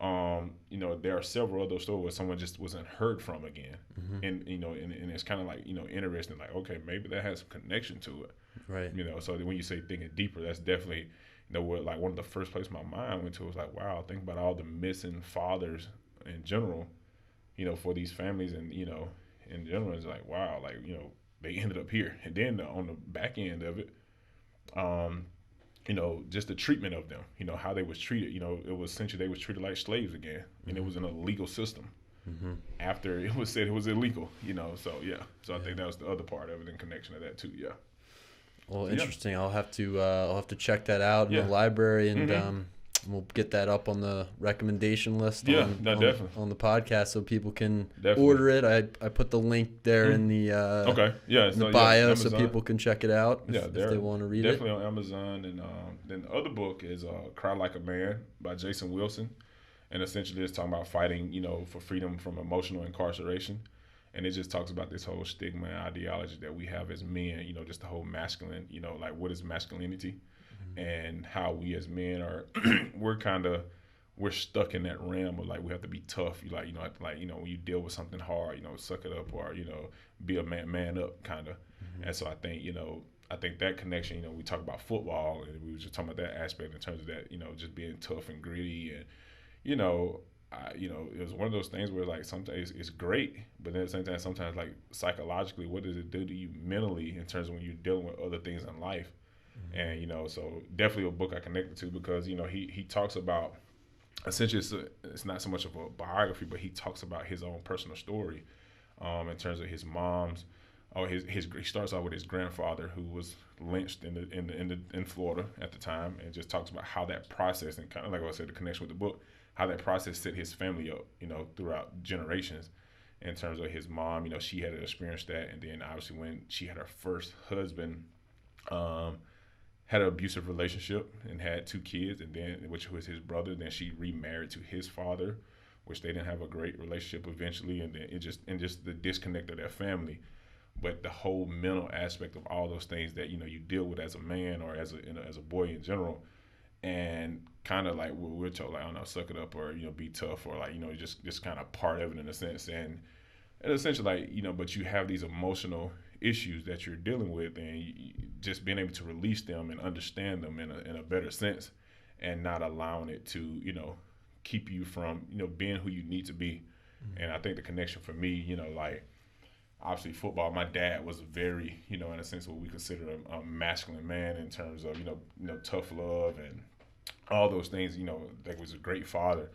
there are several of those stories where someone just wasn't heard from again. And and it's kind of like, interesting. Like, okay, maybe that has some connection to it. Right. So when you say thinking deeper, that's definitely, what, like, one of the first places my mind went to was like, wow, think about all the missing fathers in general, for these families, and in general, it's like, wow, like, they ended up here. And then on the back end of it, just the treatment of them, how they was treated. It was essentially they was treated like slaves again, and it was in a legal system. After it was said it was illegal, so yeah. So I think that was the other part of it in connection to that too, yeah. Well, interesting. I'll have to check that out in the library, and we'll get that up on the recommendation list on the podcast so people can order it. I put the link there in the bio so people can check it out if they want to read it. Definitely on Amazon. And then the other book is Cry Like a Man by Jason Wilson. And essentially it's talking about fighting, for freedom from emotional incarceration. And it just talks about this whole stigma and ideology that we have as men, just the whole masculine, like, what is masculinity, and how we as men are, we're stuck in that realm of, like, we have to be tough. When you deal with something hard, suck it up, or, be a man up kind of. And so I think that connection, we talk about football, and we were just talking about that aspect in terms of that, just being tough and gritty, and, it was one of those things where, like, sometimes it's great, but then at the same time, sometimes, like, psychologically, what does it do to you mentally in terms of when you're dealing with other things in life? And, so definitely a book I connected to, because, he talks about, essentially it's not so much of a biography, but he talks about his own personal story in terms of his mom's, he starts out with his grandfather, who was lynched in Florida at the time, and just talks about how that process, and kind of like I said, the connection with the book, how that process set his family up, throughout generations. In terms of his mom, she had experienced that, and then obviously when she had her first husband, had an abusive relationship and had 2 kids, and then, which was his brother, then she remarried to his father, which they didn't have a great relationship eventually, and then just the disconnect of their family. But the whole mental aspect of all those things that you deal with as a man, or as a boy in general, and kind of like what we're told, like, I don't know, suck it up, or be tough, or, like, just kind of part of it in a sense, and essentially, like, but you have these emotional issues that you're dealing with, and just being able to release them and understand them in a better sense, and not allowing it to keep you from being who you need to be. And I think the connection for me, like, obviously football, my dad was very, in a sense, what we consider a masculine man in terms of, tough love and all those things, that was a great father.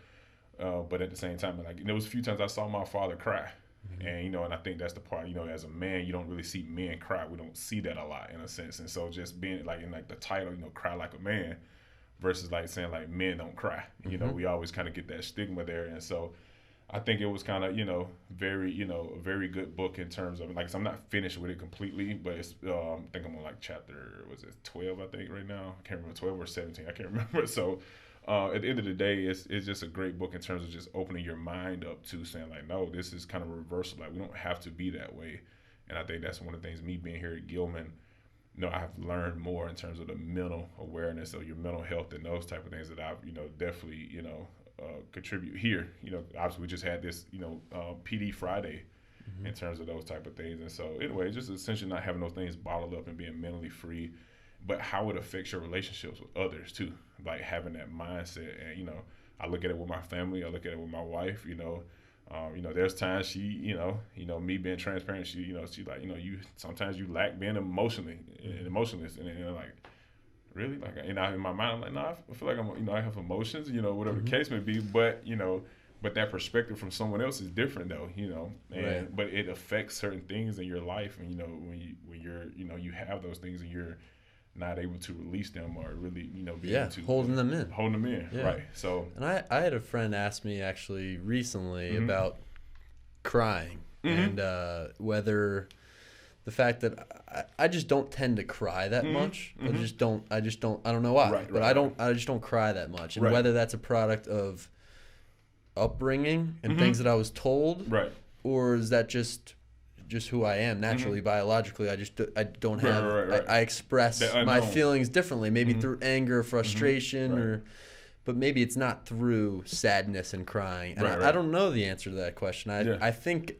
But at the same time, like, there was a few times I saw my father cry. And, and I think that's the part, as a man, you don't really see men cry. We don't see that a lot, in a sense. And so just being, like, in, like, the title, Cry Like a Man, versus, like, saying, like, men don't cry. We always kind of get that stigma there. And so I think it was kind of, very, a very good book in terms of, like, so I'm not finished with it completely, but it's, I think I'm on, like, chapter, was it 12, I think, right now? I can't remember, 12 or 17, I can't remember. So at the end of the day, it's just a great book in terms of just opening your mind up to saying, like, no, this is kind of reversal. Like, we don't have to be that way. And I think that's one of the things, me being here at Gilman, I've learned more in terms of the mental awareness of your mental health and those type of things that I've, definitely, contribute here. Obviously we just had this, PD Friday in terms of those type of things. And so anyway, just essentially not having those things bottled up and being mentally free, but how it affects your relationships with others too. Like, having that mindset. And, I look at it with my family, I look at it with my wife, there's times she, me being transparent, she's like, you sometimes you lack being emotionally and emotionless, and like, really? Like, and in my mind, I'm like, no, I feel like I have emotions, whatever the case may be. But but that perspective from someone else is different, though, and but it affects certain things in your life, and when you're you have those things and you're not able to release them or really be able to holding them in, right? So, and I had a friend ask me actually recently about crying and whether the fact that I just don't tend to cry that much. I just don't I don't know why, but I just don't cry that much, and whether that's a product of upbringing and things that I was told, or is that just who I am naturally, biologically. I don't have I express my feelings differently, maybe through anger, frustration, but maybe it's not through sadness and crying. And I don't know the answer to that question. I think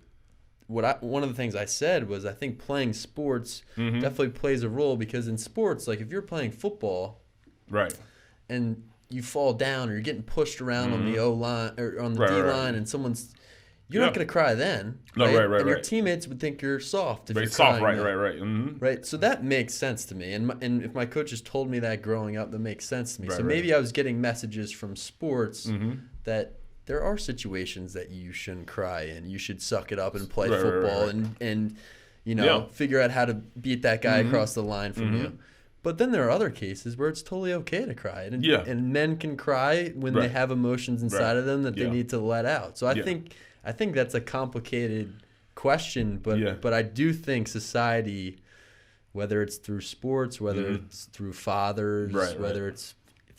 one of the things I said was I think playing sports definitely plays a role, because in sports, like if you're playing football, and you fall down or you're getting pushed around on the O line or on the D line, and you're not going to cry then, right? And your teammates would think you're soft if you're crying. Right. So that makes sense to me, and if my coaches told me that growing up, that makes sense to me. So maybe I was getting messages from sports that there are situations that you shouldn't cry in. You should suck it up and play football and figure out how to beat that guy across the line from you. But then there are other cases where it's totally okay to cry. And men can cry when they have emotions inside of them that they need to let out. So I think that's a complicated question, but I do think society, whether it's through sports, whether it's through fathers, whether it's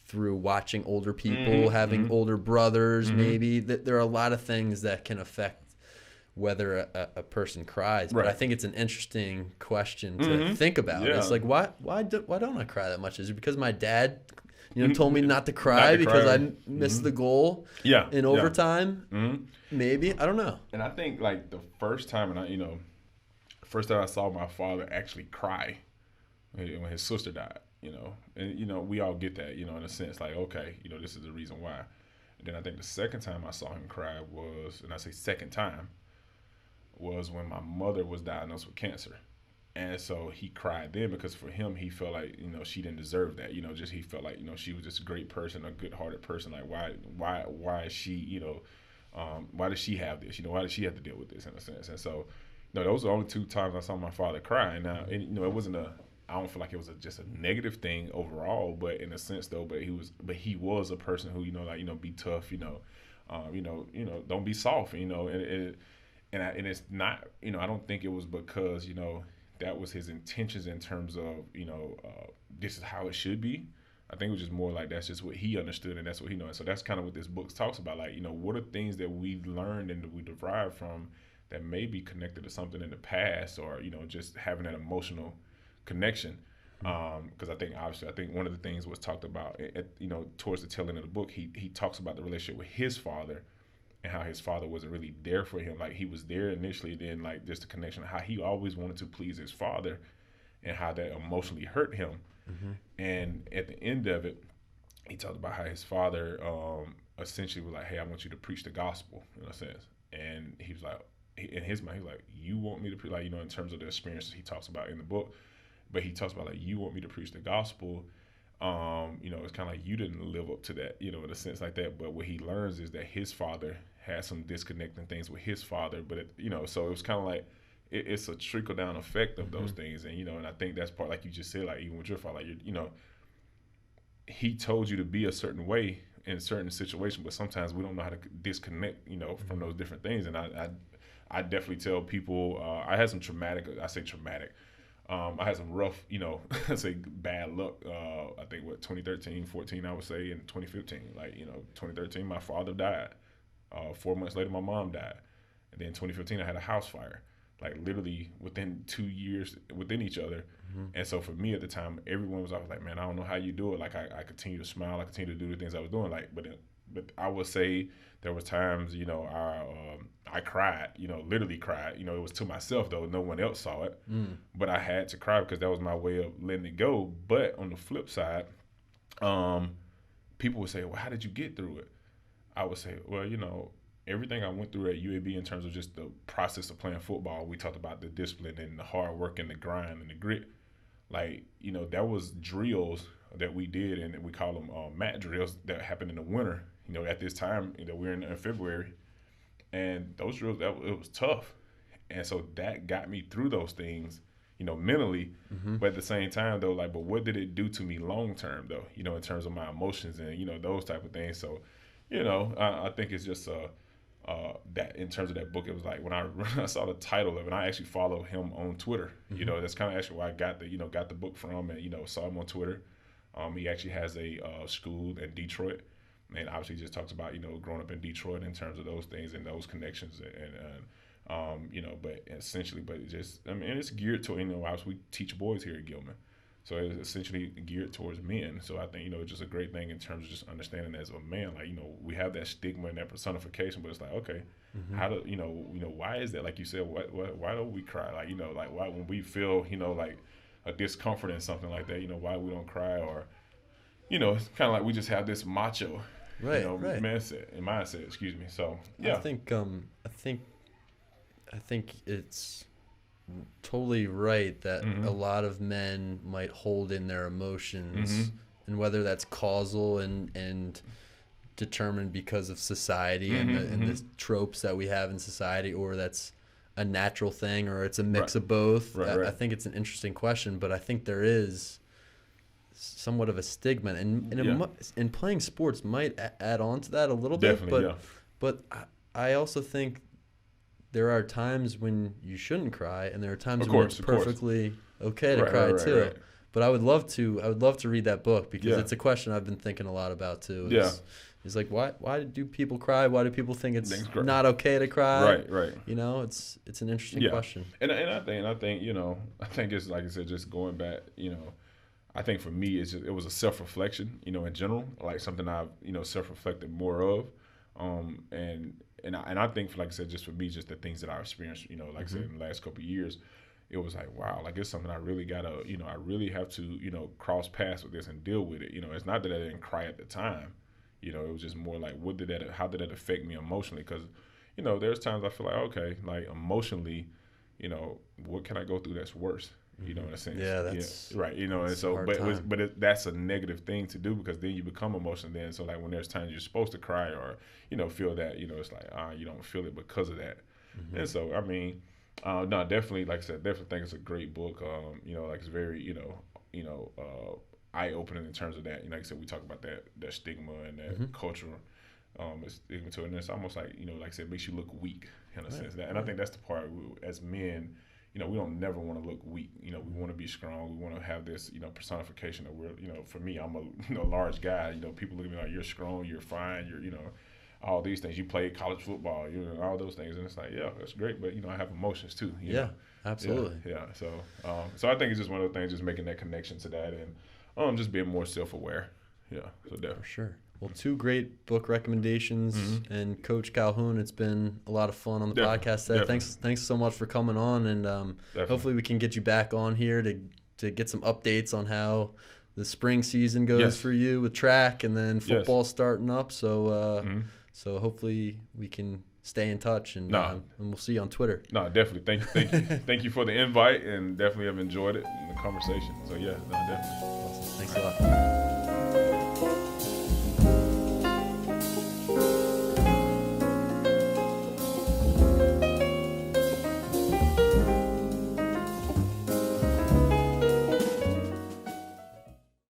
through watching older people, having older brothers, maybe, that there are a lot of things that can affect whether a person cries. But I think it's an interesting question to think about. It's like, why don't I cry that much? Is it because my dad told me not to cry because I missed the goal in overtime? Maybe. I don't know. And I think like the first time, first time I saw my father actually cry when his sister died, and we all get that, in a sense, like, okay, this is the reason why. And then I think the second time I saw him cry was, and I say second time, was when my mother was diagnosed with cancer. And so he cried then, because for him, he felt like, she didn't deserve that. Just he felt like, she was just a great person, a good-hearted person. Like, why is she, why does she have this? Why does she have to deal with this, in a sense? And so, those are the only two times I saw my father cry. Now, and, it wasn't I don't feel like it was just a negative thing overall, but in a sense though, but he was a person who, be tough, don't be soft, and it's not, I don't think it was because, that was his intentions in terms of, this is how it should be. I think it was just more like that's just what he understood, and that's what he knows. And so that's kind of what this book talks about. Like, what are things that we learned and that we derived from that may be connected to something in the past, or, just having that emotional connection. Because I think one of the things was talked about, towards the tail end of the book, he talks about the relationship with his father, and how his father wasn't really there for him. Like, he was there initially, then like just the connection, how he always wanted to please his father, and how that emotionally hurt him. And at the end of it, he talked about how his father essentially was like, hey, I want you to preach the gospel, in a sense. And he was like, in his mind, he was like, you want me to preach, like, in terms of the experiences he talks about in the book, but he talks about like, you want me to preach the gospel. It's kind of like you didn't live up to that, in a sense like that. But what he learns is that his father had some disconnecting things with his father, but so it was kind of like it's a trickle down effect of those things, and and I think that's part, like you just said, like even with your father, like he told you to be a certain way in certain situations, but sometimes we don't know how to disconnect, from those different things. And I definitely tell people, I had some traumatic. I had some rough, I say bad luck. I think 2013, 14, I would say, in 2015. Like, 2013, my father died. 4 months later, my mom died. And then 2015, I had a house fire. Like, literally within 2 years within each other. And so for me at the time, everyone was always like, man, I don't know how you do it. Like, I continue to smile. I continue to do the things I was doing. Like, but I would say there was times, I cried, literally cried. It was to myself, though. No one else saw it. But I had to cry because that was my way of letting it go. But on the flip side, people would say, well, how did you get through it? I would say, well, everything I went through at UAB in terms of just the process of playing football, we talked about the discipline and the hard work and the grind and the grit. Like, that was drills that we did, and we call them mat drills that happen in the winter. At this time, we're in February, and those drills it was tough, and so that got me through those things, mentally. But at the same time, though, but what did it do to me long term, though? In terms of my emotions and those type of things. So, I think it's just that in terms of that book, it was like when I saw the title of it, I actually follow him on Twitter. That's kind of actually where I got the book from, and saw him on Twitter. He actually has a school in Detroit, and obviously just talks about growing up in Detroit in terms of those things and those connections and but essentially, it's geared to obviously we teach boys here at Gilman. So it's essentially geared towards men. So I think, it's just a great thing in terms of just understanding as a man, we have that stigma and that personification, but it's like, okay, how do, why is that? Like you said, why don't we cry? Why when we feel, like a discomfort in something like that, why we don't cry, or, it's kind of like we just have this macho, mindset, excuse me. So, yeah. I think it's totally right that a lot of men might hold in their emotions, and whether that's causal and determined because of society and the tropes that we have in society, or that's a natural thing, or it's a mix of both. I think it's an interesting question, but I think there is somewhat of a stigma, and playing sports might add on to that a little bit. But I also think there are times when you shouldn't cry, and there are times when it's perfectly okay to cry too. Right. But I would love to read that book, because it's a question I've been thinking a lot about too. It's like, why do people cry? Why do people think it's not okay to cry? Right. It's an interesting question. And I think it's, like I said, just going back, I think for me it was a self-reflection, in general, like something I've self-reflected more of, and I think, like I said, just for me, just the things that I experienced, like I said, in the last couple of years, it was like, wow, like it's something I really gotta, I really have to, cross paths with this and deal with it. It's not that I didn't cry at the time, it was just more like, how did that affect me emotionally? Because, there's times I feel like, okay, like emotionally, what can I go through that's worse? In a sense. Yeah, that's right. And so, that's a negative thing to do, because then you become emotional. Then, so like when there's times you're supposed to cry or feel that, it's like you don't feel it because of that. And so, I mean, no, definitely, like I said, definitely think it's a great book. Like it's very, eye opening in terms of that. Like I said, we talk about that stigma and that cultural stigma to it, and it's almost like like I said, it makes you look weak in a sense. And I think that's the part as men. We don't never want to look weak. We want to be strong. We want to have this, personification of we're, for me, I'm a large guy. People look at me like, you're strong, you're fine, you're, all these things. You played college football, all those things. And it's like, yeah, that's great. But, I have emotions too. You know? Absolutely. Yeah. So I think it's just one of the things, just making that connection to that and just being more self-aware. Yeah. So definitely. For sure. Well, 2 great book recommendations, and Coach Calhoun, it's been a lot of fun on the podcast today. Thanks so much for coming on, and hopefully we can get you back on here to get some updates on how the spring season goes for you with track, and then football starting up. So so hopefully we can stay in touch, and we'll see you on Twitter. No, definitely. Thank you. Thank you for the invite, and definitely have enjoyed it in the conversation. So yeah, no, definitely. Awesome. Thanks a lot.